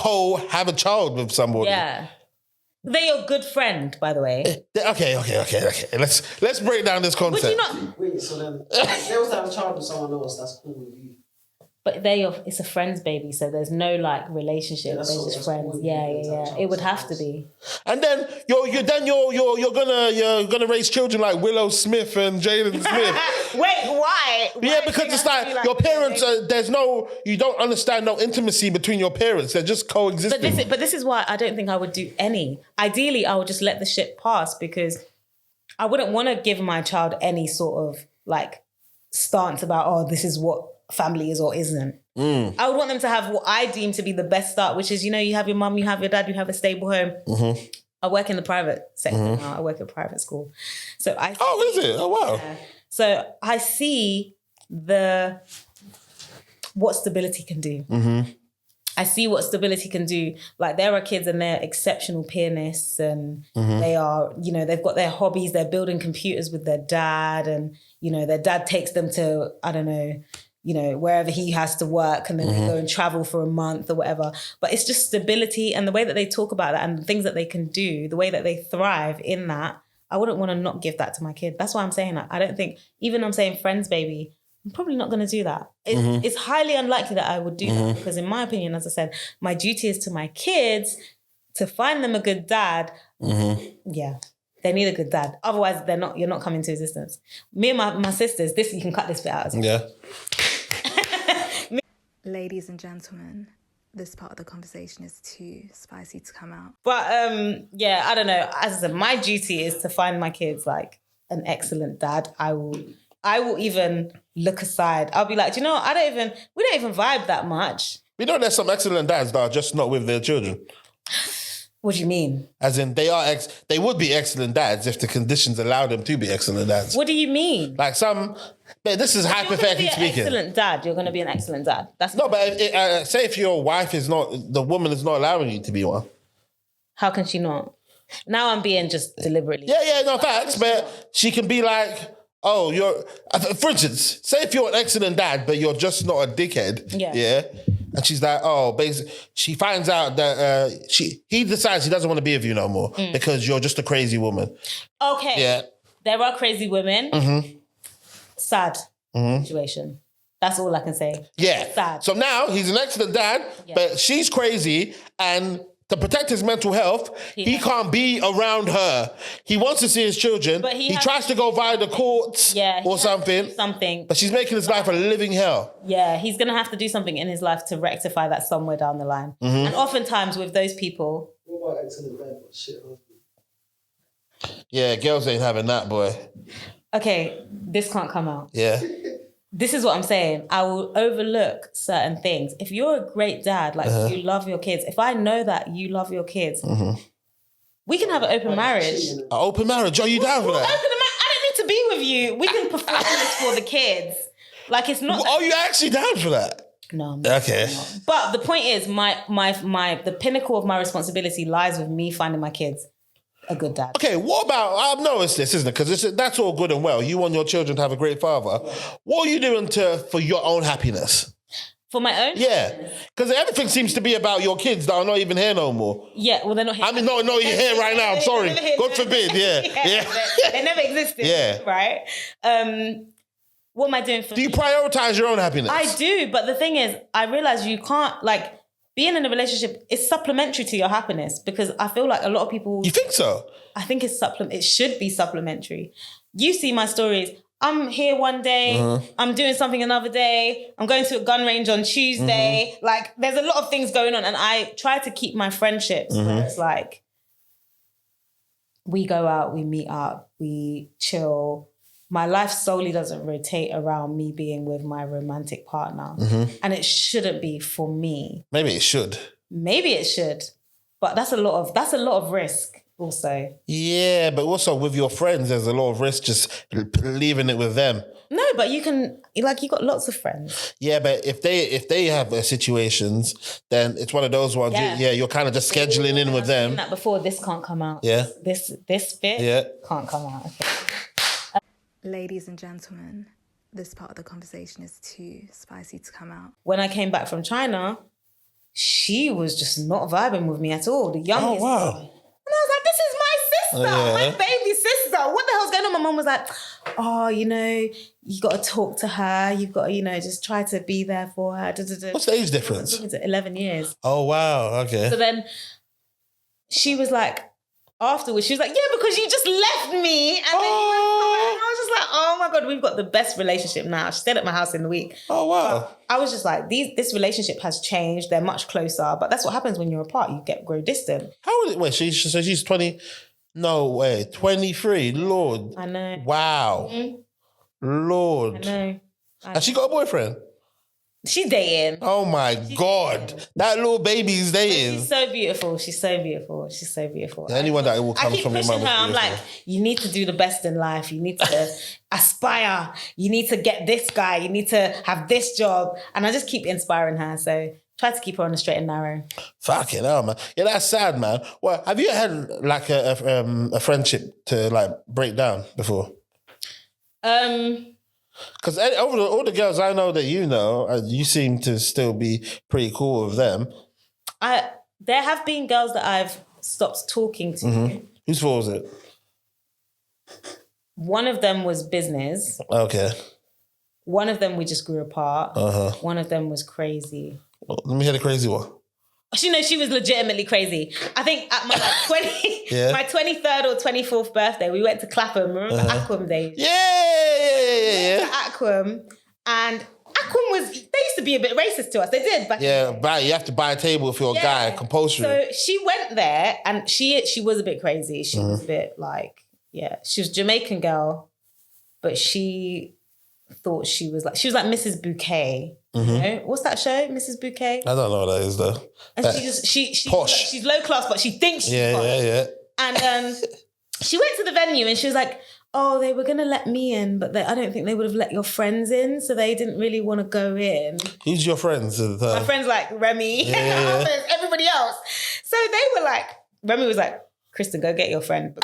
have a child with somebody. Yeah. They're your good friend, by the way. Okay. Let's break down this concept. Would you not? Wait, so then if they was to have a child with someone else, that's cool with you. But it's a friend's baby, so there's no relationship. They're just friends. Cool. Yeah. It would have to be. And then you're gonna raise children like Willow Smith and Jaden Smith. Wait, why? Yeah, because it's like your parents. You don't understand no intimacy between your parents. They're just coexisting. But this is why I don't think I would do any. Ideally, I would just let the shit pass because I wouldn't want to give my child any sort of stance about this is what family is or isn't. I would want them to have what I deem to be the best start, which is, you have your mum, you have your dad, you have a stable home. Mm-hmm. I work in the private sector now. I work at private school. So is it? Oh, wow. Yeah. So I see what stability can do. Mm-hmm. I see what stability can do. Like there are kids and they're exceptional pianists and they are, they've got their hobbies. They're building computers with their dad and, their dad takes them to, I don't know, wherever he has to work and then they go and travel for a month or whatever. But it's just stability and the way that they talk about that and the things that they can do, the way that they thrive in that, I wouldn't want to not give that to my kid. That's why I'm saying that. I don't think, even I'm saying friends baby, I'm probably not going to do that. It's highly unlikely that I would do that because in my opinion, as I said, my duty is to my kids to find them a good dad. Yeah. They need a good dad. Otherwise, you're not coming to existence. Me and my sisters, you can cut this bit out. Yeah. Ladies and gentlemen, this part of the conversation is too spicy to come out. But I don't know. As I said, my duty is to find my kids an excellent dad. I will even look aside. I'll be like, we don't even vibe that much. We know there's some excellent dads that are just not with their children. What do you mean? As in, they would be excellent dads if the conditions allow them to be excellent dads. What do you mean? Like this is hypothetically speaking. Excellent dad. You're going to be an excellent dad. That's No, but say if your wife the woman is not allowing you to be one. How can she not? Now I'm being just deliberately. Yeah, no facts, but she can be like, oh, for instance, say if you're an excellent dad, but you're just not a dickhead. Yeah. And she's like, oh, basically, she finds out that he decides he doesn't want to be with you no more because you're just a crazy woman. Okay. Yeah. There are crazy women. Mm-hmm. Sad situation. That's all I can say. Yeah. Sad. So now he's an excellent dad, but she's crazy, and to protect his mental health, he can't be around her. He wants to see his children. But he tries to go via the courts or something. But she's making his life a living hell. Yeah, he's going to have to do something in his life to rectify that somewhere down the line. Mm-hmm. And oftentimes with those people... What about excellent dad, but shit husband? Yeah, girls ain't having that, boy. Okay, this can't come out. Yeah. This is what I'm saying. I will overlook certain things. If you're a great dad, like you love your kids, if I know that you love your kids, we can have an open marriage. An open marriage? Are you down for that? I don't need to be with you. We can perform this for the kids. Like, it's not... Are you actually down for that? No. Okay. But the point is, the pinnacle of my responsibility lies with me finding my kids a good dad. Okay, what about, I've noticed this, isn't it? Because that's all good and well. You want your children to have a great father. What are you doing for your own happiness? For my own? Yeah. Because everything seems to be about your kids that are not even here no more. Yeah, well, they're not here. I mean, no, you're here right now. I'm sorry. God forbid. Yeah. They never existed. Yeah. Right? What am I doing for Do you prioritize your own happiness? I do, but the thing is, I realize you can't, like, being in a relationship is supplementary to your happiness, because I feel like a lot of people... You think so? I think it should be supplementary. You see my stories. I'm here one day, I'm doing something another day, I'm going to a gun range on Tuesday. Like, there's a lot of things going on, and I try to keep my friendships where it's like, we go out, we meet up, we chill. My life solely doesn't rotate around me being with my romantic partner. And it shouldn't be for me. Maybe it should. Maybe it should. But that's a lot of risk also. Yeah, but also with your friends, there's a lot of risk just leaving it with them. No, but you got lots of friends. Yeah, but if they have situations, then it's one of those ones. Yeah, you're kind of just scheduling in with them. That before, this can't come out. Yeah. This bit can't come out. Okay. Ladies and gentlemen, this part of the conversation is too spicy to come out. When I came back from China, she was just not vibing with me at all. The youngest. Oh, wow. And I was like, this is my sister, my baby sister. What the hell's going on? My mum was like, oh, you got to talk to her. You've got to, just try to be there for her. What's the age difference? It's 11 years. Oh, wow. Okay. So then she was like, afterwards, she was like, yeah, because you just left me. And then I was just like, oh my God, we've got the best relationship now. She stayed at my house in the week. Oh, wow. But I was just like, this relationship has changed. They're much closer. But that's what happens when you're apart. You grow distant. How old? Wait, she's 20. No way, 23. Lord. I know. Wow. Lord. I know. Has she got a boyfriend? She's dating. Oh my God. That little baby's dating. She's so beautiful. She's so beautiful. Yeah, anyone that will come I keep from your pushing mum. her. I'm like, you need to do the best in life. You need to aspire. You need to get this guy. You need to have this job. And I just keep inspiring her. So try to keep her on the straight and narrow. Fucking hell, man. Yeah, that's sad, man. Well, have you had like a friendship to like break down before? Because all the girls I know that you seem to still be pretty cool with them. There have been girls that I've stopped talking to. Whose fault was it? One of them was business. Okay. One of them we just grew apart. One of them was crazy. Well, let me hear the crazy one. She was legitimately crazy. I think at my my 23rd or 24th birthday, we went to Clapham. Remember Aquam days? Yeah. To Aquam, and Aquam they used to be a bit racist to us. They did back then. You have to buy a table if you're a guy, compulsory. So she went there, and she was a bit crazy. She was a bit she was a Jamaican girl, but she thought she was like Mrs. Bouquet. You know? What's that show, Mrs. Bouquet? I don't know what that is though. And she's posh. She's low class, but she thinks she's posh. Yeah. And she went to the venue and she was like, "Oh, they were gonna let me in, but I don't think they would have let your friends in, so they didn't really want to go in." Who's your friends at the time? My friends like Remy, everybody else. So they were like, Remy was like, "Kristen, go get your friend."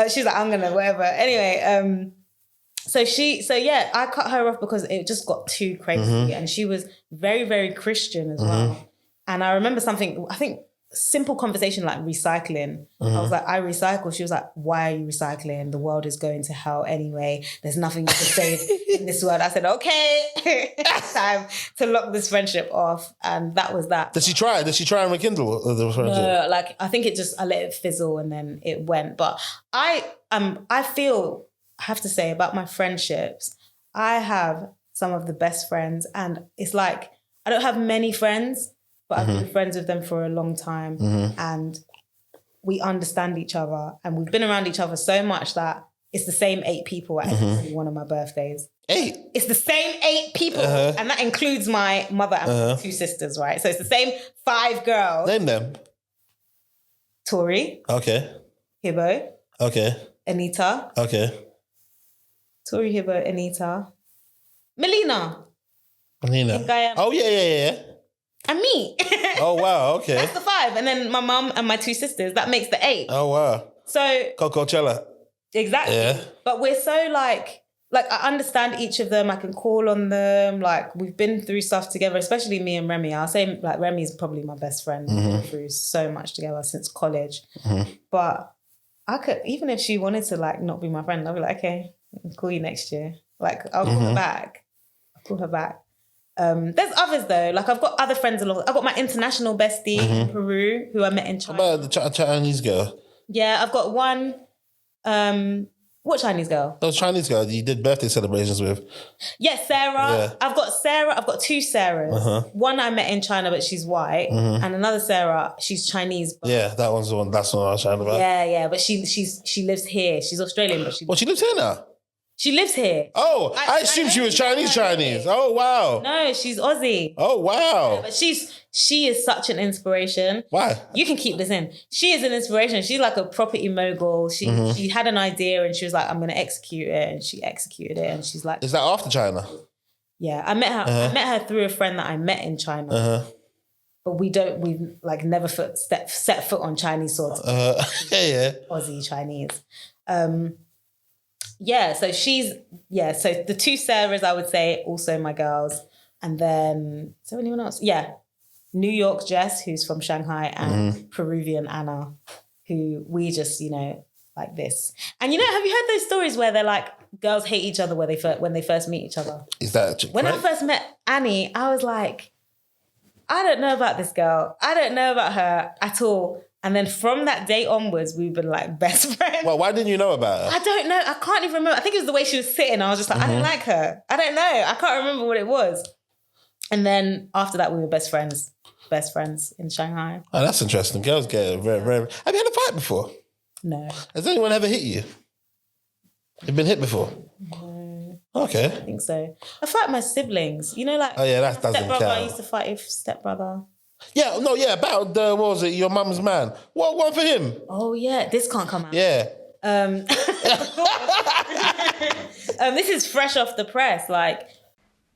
She's like, "I'm gonna whatever." Anyway, So I cut her off because it just got too crazy, and she was very, very Christian as well. And I remember something, I think, simple conversation like recycling. I was like, "I recycle." She was like, "Why are you recycling? The world is going to hell anyway. There's nothing to save in this world." I said, "Okay, time to lock this friendship off," and that was that. Did she try and rekindle the friendship? No, like I think I let it fizzle and then it went. But I feel, I have to say about my friendships, I have some of the best friends, and it's like I don't have many friends, but I've been friends with them for a long time, and we understand each other, and we've been around each other so much that it's the same 8 people at every single one of my birthdays. 8? It's the same 8 people, and that includes my mother and my 2 sisters, right? So it's the same 5 girls. Name them. Tori. Okay. Hibbo. Okay. Anita. Okay. Tori, Hibbo, Anita. Melina. Melina. Guyana. Oh, yeah. And me. Oh, wow, okay. That's the 5. And then my mum and my 2 sisters, that makes the 8. Oh, wow. So... Coachella. Exactly. Yeah. But we're so like I understand each of them. I can call on them. Like we've been through stuff together, especially me and Remy. I'll say like Remy is probably my best friend. We've been through so much together since college. But I could, even if she wanted to like not be my friend, I'll be like, "Okay, I'll call you next year." Like I'll call her back. There's others though. Like I've got other friends along. I've got my international bestie in Peru who I met in China. What about the Chinese girl? Yeah, I've got one. What Chinese girl? Those Chinese girls you did birthday celebrations with. Yes, Sarah. Yeah. I've got Sarah. I've got 2 Sarahs. One I met in China, but she's white, and another Sarah, she's Chinese. But Yeah, that one's the one. That's the one I was trying about. yeah. But she lives here. She's Australian, but she lives here now. She lives here. Oh, I assumed she was Chinese. Oh, wow. No, she's Aussie. Oh, wow. But she is such an inspiration. Why? You can keep this in. She is an inspiration. She's like a property mogul. She had an idea and she was like, "I'm going to execute it," and she executed it. And she's like, is that after China? Yeah, I met her. I met her through a friend that I met in China. But we've like never set foot on Chinese soil. Yeah. Aussie Chinese. So so the 2 Sarahs, I would say, also my girls. And then, is there anyone else? Yeah. New York Jess, who's from Shanghai, and Peruvian Anna, who we just, like this. And have you heard those stories where they're like, girls hate each other when they first meet each other? Is that When I first met Annie, I was like, I don't know about this girl. I don't know about her at all. And then from that day onwards, we've been like best friends. Well, why didn't you know about her? I don't know. I can't even remember. I think it was the way she was sitting. I was just like, I don't like her. I don't know. I can't remember what it was. And then after that, we were best friends in Shanghai. Oh, that's interesting. Girls get very, very... Have you had a fight before? No. Has anyone ever hit you? You've been hit before? No. Okay. I think so. I fight my siblings. Like... Oh, yeah, that doesn't stepbrother, count. I used to fight with stepbrother. Yeah, no, yeah, about what was it? Your mum's man. What one for him? Oh yeah, this can't come out. Yeah. This is fresh off the press. Like,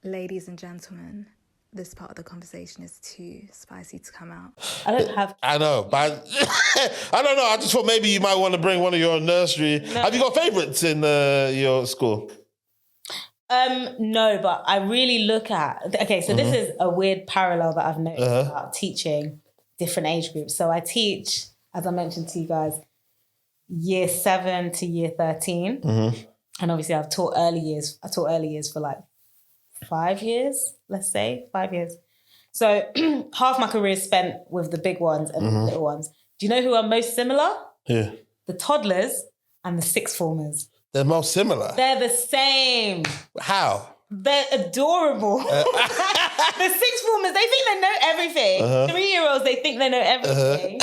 Ladies and gentlemen, this part of the conversation is too spicy to come out. I don't have. I know, but I don't know. I just thought maybe you might want to bring one of your nursery. No. Have you got favourites in your school? No, but I really look at... Okay, so this is a weird parallel that I've noticed about teaching different age groups. So I teach, as I mentioned to you guys, year 7 to year 13. And obviously I've taught early years. I taught early years for like 5 years, let's say, 5 years. So half my career is spent with the big ones and the little ones. Do you know who are most similar? Yeah. The toddlers and the sixth formers. They're most similar. They're the same. How? They're adorable. The sixth formers, they think they know everything. 3-year-olds, they think they know everything.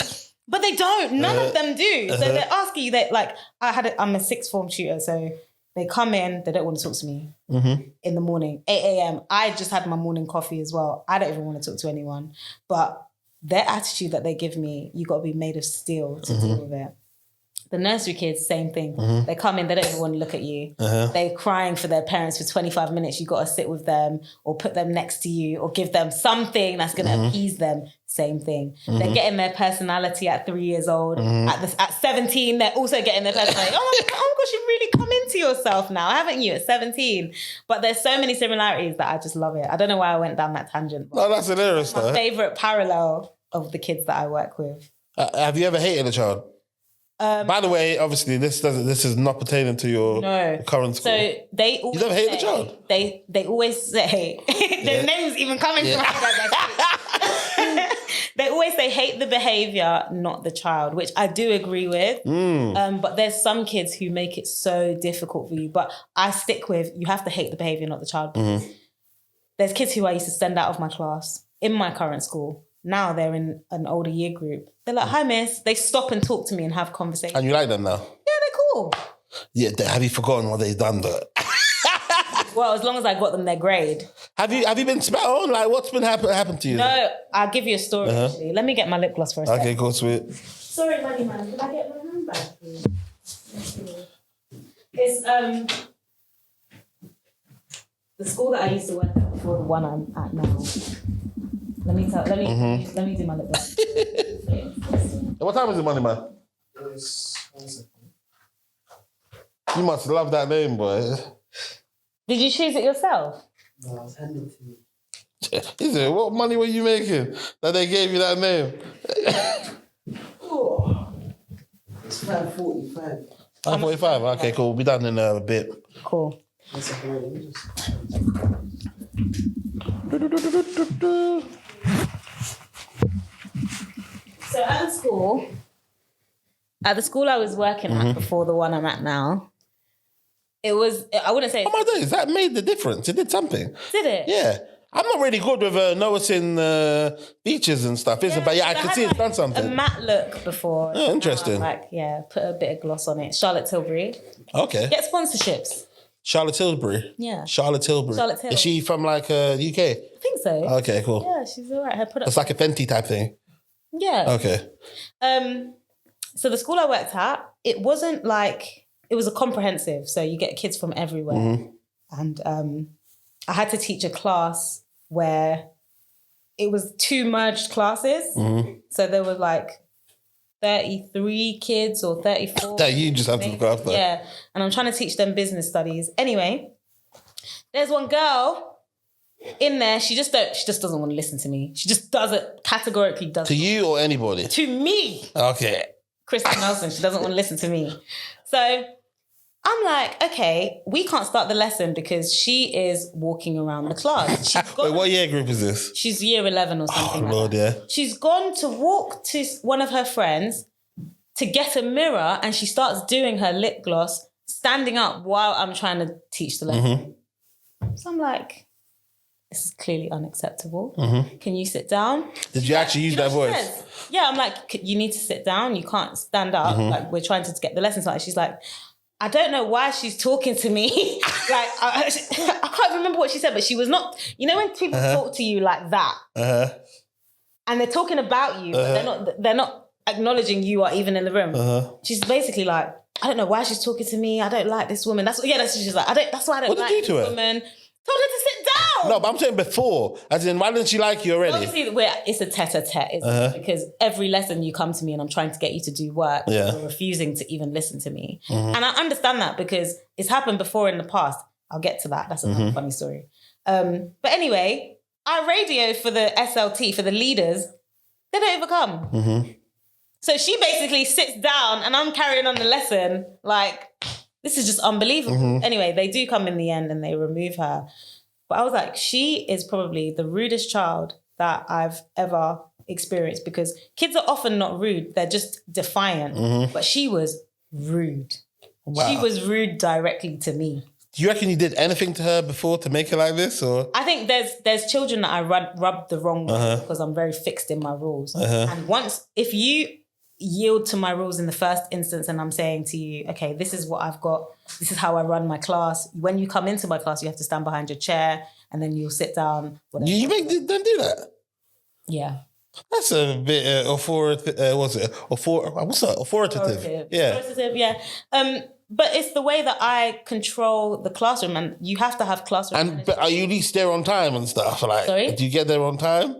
But they don't. None of them do. So they're asking you, I'm a sixth form tutor, so They come in, they don't want to talk to me in the morning, 8 a.m. I just had my morning coffee as well. I don't even want to talk to anyone. But their attitude that they give me, you got to be made of steel to deal with it. The nursery kids, same thing. They come in, they don't even want to look at you. They're crying for their parents for 25 minutes. You got to sit with them or put them next to you or give them something that's going to appease them. Same thing. They're getting their personality at 3 years old. At 17, they're also getting their personality. Oh my gosh, you've really come into yourself now, haven't you, at 17? But there's so many similarities that I just love it. I don't know why I went down that tangent. No, that's hilarious though. My favourite parallel of the kids that I work with. Have you ever hated a child? By the way, obviously, this is not pertaining to your current school. So they always you never hated a child? They always say their names even coming from they always say hate the behaviour, not the child, which I do agree with. But there's some kids who make it so difficult for you. But I stick with you have to hate the behaviour, not the child. There's kids who I used to send out of my class in my current school. Now they're in an older year group. They're like, hi, miss. They stop and talk to me and have conversations. And you like them now? Yeah, they're cool. Yeah, have you forgotten what they've done though? Well, as long as I got them their grade. Have you been spat on? Like, what's been happened to you? No, I'll give you a story, actually. Let me get my lip gloss for a second. Okay, go sweet. Sorry, money man. Can I get my hand back, please? It's the school that I used to work at before the one I'm at now. Let me do my lip gloss. What time is it, money man? You must love that name, boy. Did you choose it yourself? No, it was handed to me. Is it? What money were you making that they gave you that name? It's 5:45. 5:45. Okay, cool. We'll be done in a bit. Cool. One second, let me just... So at the school I was working at before the one I'm at now, it was, I wouldn't say... Oh my days, that made the difference. It did something. Did it? Yeah. I'm not really good with noticing features and stuff, is it? But yeah, I can see it's done something. A matte look before. Oh, interesting. Put a bit of gloss on it. Charlotte Tilbury. Okay. Get sponsorships. Charlotte Tilbury? Yeah. Charlotte Tilbury. Charlotte Tilbury. Is she from like UK? I think so. Okay, cool. Yeah, she's all right. Her product. It's like a Fenty type thing. Yeah. Okay. So the school I worked at, it wasn't like, it was a comprehensive. So you get kids from everywhere. And I had to teach a class where it was 2 merged classes. So there were like 33 kids or 34. That you just have to look after. Yeah. And I'm trying to teach them business studies. Anyway, there's one girl in there, she just doesn't want to listen to me. She just categorically doesn't. To you or anybody? To me. Okay. Kristen Nelson, she doesn't want to listen to me. So I'm like, okay, we can't start the lesson because she is walking around the class. Wait, what year group is this? She's year 11 or something. Oh, Lord, yeah. She's gone to walk to one of her friends to get a mirror and she starts doing her lip gloss, standing up while I'm trying to teach the lesson. So I'm like, this is clearly unacceptable. Can you sit down? Did you actually use that voice? Yeah, I'm like, you need to sit down. You can't stand up. Like, we're trying to get the lesson started. She's like, I don't know why she's talking to me. Like, I can't remember what she said, but she was not, you know when people talk to you like that and they're talking about you, but they're not acknowledging you are even in the room. She's basically like, I don't know why she's talking to me. I don't like this woman. That's what she's like. That's why I don't like this woman. Told her to sit down. No, but I'm saying before. As in, why didn't she like you already? Obviously, it's a tete-a-tete, because every lesson you come to me and I'm trying to get you to do work, you're refusing to even listen to me. And I understand that because it's happened before in the past. I'll get to that. That's another funny story. But anyway, I radio for the SLT, for the leaders. They don't ever come. So she basically sits down and I'm carrying on the lesson like... This is just unbelievable. Anyway, they do come in the end and they remove her. But I was like, she is probably the rudest child that I've ever experienced because kids are often not rude. They're just defiant. But she was rude. Wow. She was rude directly to me. Do you reckon you did anything to her before to make her like this? Or I think there's children that I rubbed the wrong way because I'm very fixed in my rules. And once, if you yield to my rules in the first instance and I'm saying to you, okay, this is what I've got. This is how I run my class. When you come into my class, you have to stand behind your chair and then you'll sit down. Whatever. You make them do that? Yeah. That's a bit authoritative. What's that? Authoritative. Yeah. Authoritative, yeah. But it's the way that I control the classroom, and you have to have classroom. But are you at least there on time and stuff? Like, sorry? Do you get there on time?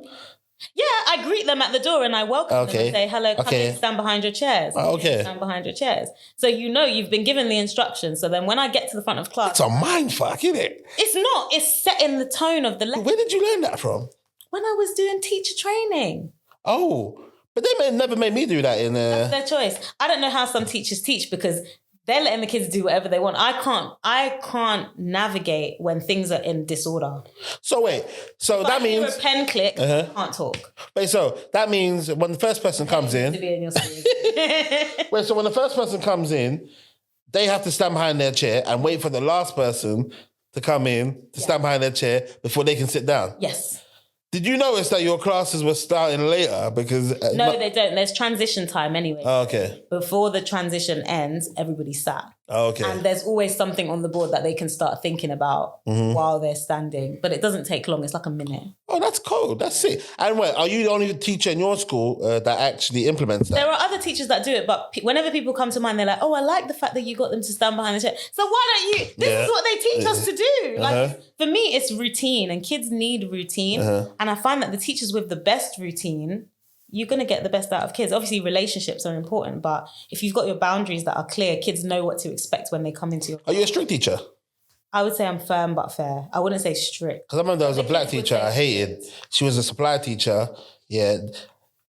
Yeah, I greet them at the door and I welcome them and say, hello, come in, stand behind your chairs. Stand behind your chairs. So you've been given the instructions. So then when I get to the front of class... It's a mind fuck, isn't it? It's not. It's setting the tone of the lesson. Where did you learn that from? When I was doing teacher training. Oh, but they never made me do that in... That's their choice. I don't know how some teachers teach because they're letting the kids do whatever they want. I can't navigate when things are in disorder. So wait, that means... If you're a pen click, you can't talk. Wait, so that means when the first person comes in... To be in your school. Wait, so when the first person comes in, they have to stand behind their chair and wait for the last person to come in to stand behind their chair before they can sit down? Yes. Did you notice that your classes were starting later? Because no, they don't. There's transition time anyway. Oh, okay. Before the transition ends, everybody sat. Oh, okay. And there's always something on the board that they can start thinking about while they're standing. But it doesn't take long. It's like a minute. Oh, that's cool. That's it. And wait, are you the only teacher in your school that actually implements that? There are other teachers that do it, but whenever people come to mind, they're like, oh, I like the fact that you got them to stand behind the chair. So why don't you? This is what they teach us to do. Like, for me, it's routine and kids need routine. And I find that the teachers with the best routine, you're going to get the best out of kids. Obviously, relationships are important, but if you've got your boundaries that are clear, kids know what to expect when they come into your class. Are you a strict teacher? I would say I'm firm but fair. I wouldn't say strict. Because I remember there was a black teacher I hated. She was a supply teacher. Yeah.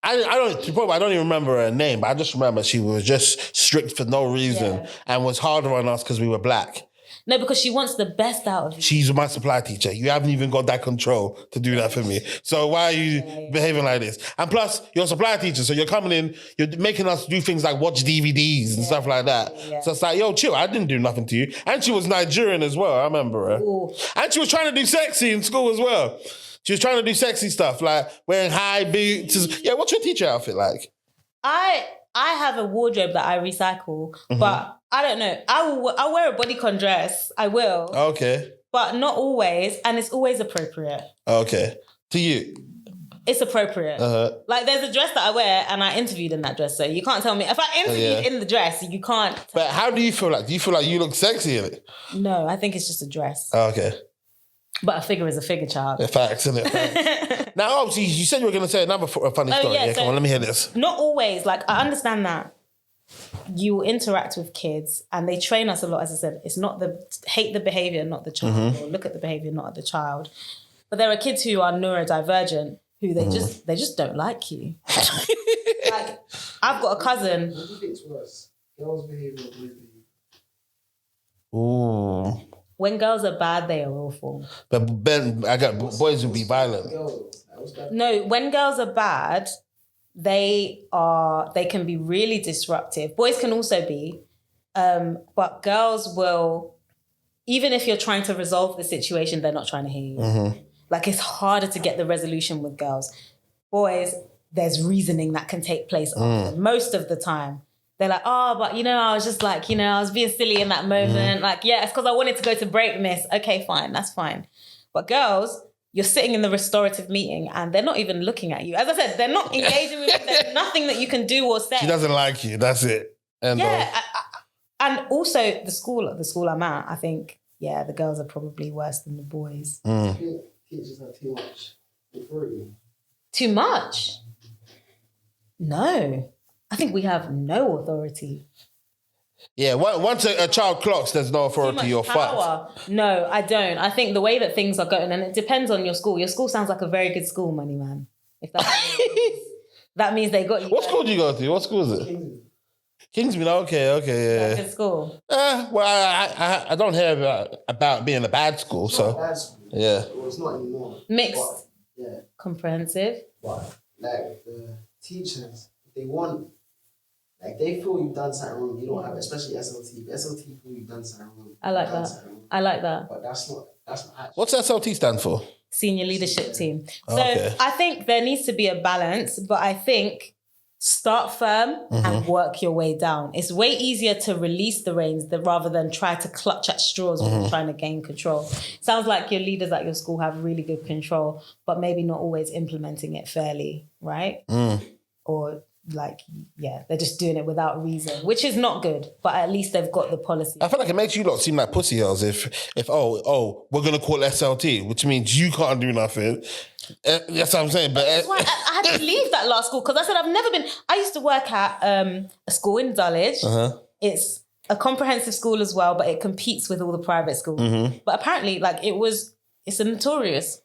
I don't even remember her name, but I just remember she was just strict for no reason and was harder on us because we were black. No, because she wants the best out of you. She's my supply teacher. You haven't even got that control to do that for me. So why are you behaving like this? And plus, you're a supply teacher, so you're coming in, you're making us do things like watch DVDs and stuff like that. So it's like, yo, chill, I didn't do nothing to you. And she was Nigerian as well, I remember her. Ooh. And she was trying to do sexy in school as well. She was trying to do sexy stuff, like wearing high boots. Yeah, what's your teacher outfit like? I have a wardrobe that I recycle, but I don't know. I'll wear a bodycon dress. I will. Okay. But not always, and it's always appropriate. Okay. To you? It's appropriate. Like there's a dress that I wear and I interviewed in that dress, so you can't tell me. If I interviewed in the dress, you can't. But how do you feel like? Do you feel like you look sexy in it? No, I think it's just a dress. Okay. But a figure is a figure, child. Facts, isn't it? Facts. Now, obviously, you said you were going to say another funny story. Yeah, come on, let me hear this. Not always. Like, I understand that you interact with kids and they train us a lot, as I said. It's not hate the behaviour, not the child, or look at the behaviour, not at the child. But there are kids who are neurodivergent who they just don't like you. Like, I've got a cousin. What do you think's worse? Girls' behaviour or boys' behaviour? Ooh. When girls are bad, they are awful. But boys will be violent. No, when girls are bad, they can be really disruptive. Boys can also be, but girls will, even if you're trying to resolve the situation, they're not trying to hear you. Like, it's harder to get the resolution with girls. Boys, there's reasoning that can take place most of the time. They're like, oh, but, I was just like, I was being silly in that moment. Like, yeah, it's because I wanted to go to break, miss. Okay, fine, that's fine. But girls, you're sitting in the restorative meeting and they're not even looking at you. As I said, they're not engaging with you. There's nothing that you can do or say. She doesn't like you. That's it. And and also the school I'm at, I think, the girls are probably worse than the boys. I think teachers have too much authority. Too much? No. I think we have no authority. Yeah, once a child clocks, there's no authority, you're fucked. No, I don't. I think the way that things are going, and it depends on your school. Your school sounds like a very good school, Money Man. If that means they got you. What school do you go to? What school is it? Kingsman. Okay, yeah. Good school. Well, I don't hear about being a bad school, so. Bad school. Yeah. Well, it's not anymore. Mixed. But, yeah. Comprehensive. But, like, the teachers, they want... Like, they feel you've done something wrong. You don't have, especially SLT. If SLT feel you've done something wrong. I like that. But that's not actually. What's SLT stand for? Senior Leadership Team. So okay. I think there needs to be a balance, but I think start firm and work your way down. It's way easier to release the reins rather than try to clutch at straws when you're trying to gain control. Sounds like your leaders at your school have really good control, but maybe not always implementing it fairly, right? Or like, yeah, they're just doing it without reason, which is not good, but at least they've got the policy. I feel like it makes you lot seem like pussy girls if we're going to call SLT, which means you can't do nothing. That's what I'm saying. But that's why I had to leave that last school, because I said I used to work at a school in Dulwich. It's a comprehensive school as well, but it competes with all the private schools. But apparently, like, it's a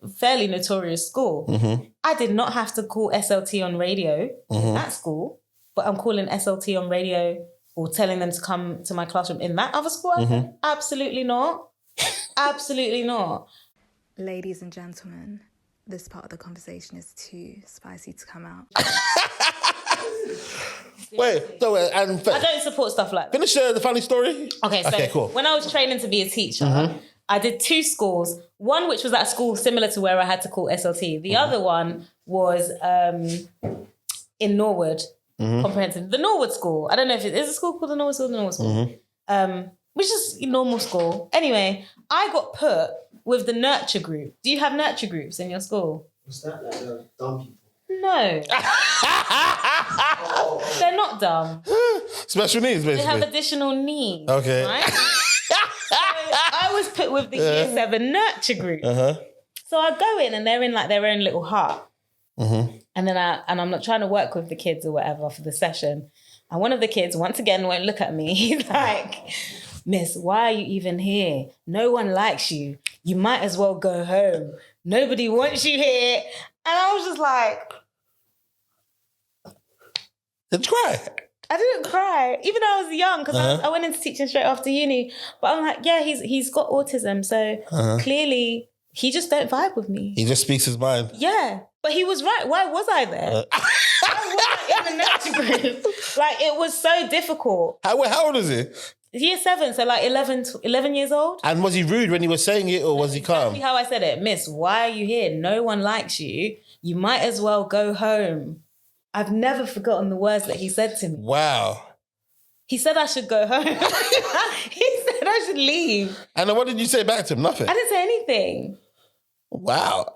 fairly notorious school. I did not have to call SLT on radio in that school, but I'm calling SLT on radio or telling them to come to my classroom in that other school. I said, absolutely not. Absolutely not. Ladies and gentlemen, this part of the conversation is too spicy to come out. wait, I don't support stuff like that. Finish the funny story. Okay, cool. When I was training to be a teacher, I did 2 schools. One which was at a school similar to where I had to call SLT. The other one was in Norwood, comprehensive. The Norwood School. I don't know if is a school called the Norwood School. The Norwood School, which is a normal school. Anyway, I got put with the nurture group. Do you have nurture groups in your school? Was that like the dumb people? No. They're not dumb. Special needs, basically. They have additional needs. Okay. Right? I was put with the year 7 nurture group. So I go in and they're in like their own little hut. And then I'm not trying to work with the kids or whatever for the session. And one of the kids, once again, won't look at me. He's like, Miss, why are you even here? No one likes you. You might as well go home. Nobody wants you here. And I was just like... Did you cry? I didn't cry, even though I was young, because I went into teaching straight after uni. But I'm like, yeah, he's got autism, so clearly he just don't vibe with me. He just speaks his mind. Yeah, but he was right. Why was I there? Why was I in the nurture group? Like, it was so difficult. How old is he? Year 7, so like 11 years old. And was he rude when he was saying it, or was he calm? Exactly how I said it. Miss, why are you here? No one likes you. You might as well go home. I've never forgotten the words that he said to me. Wow. He said I should go home. He said I should leave. And then what did you say back to him? Nothing? I didn't say anything. Wow.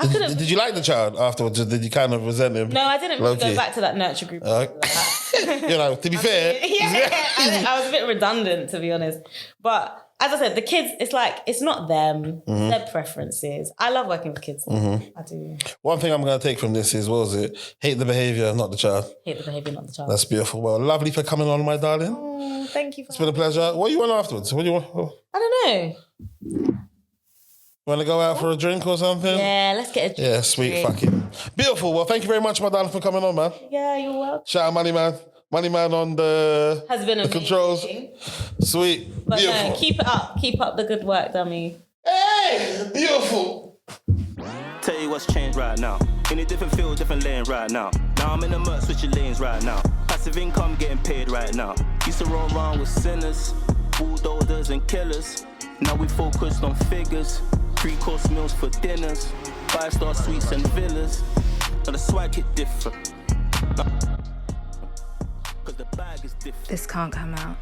Did you like the child afterwards, or did you kind of resent him? No, I didn't really go back to that nurture group. You know, to be fair. I was a bit redundant, to be honest. But as I said, the kids, it's not them. It's their preferences. I love working with kids. I do. One thing I'm going to take from this is, what was it? Hate the behaviour, not the child. Hate the behaviour, not the child. That's beautiful. Well, lovely for coming on, my darling. Oh, thank you. It's been a pleasure. What do you want afterwards? What do you want? Oh. I don't know. You want to go out for a drink or something? Yeah, let's get a drink. Yeah, sweet. Fucking beautiful. Well, thank you very much, my darling, for coming on, man. Yeah, you're welcome. Shout out Money Man. Money Man on the controls. Sweet. But beautiful. No, keep it up. Keep up the good work, dummy. Hey, beautiful. Tell you what's changed right now. In a different field, different lane right now. Now I'm in the mud, switching lanes right now. Passive income getting paid right now. Used to roll around with sinners, bulldozers and killers. Now we focused on figures. 3-course meals for dinners. 5-star suites and villas. Now the swag hit different. Cause the bag is different. This can't come out.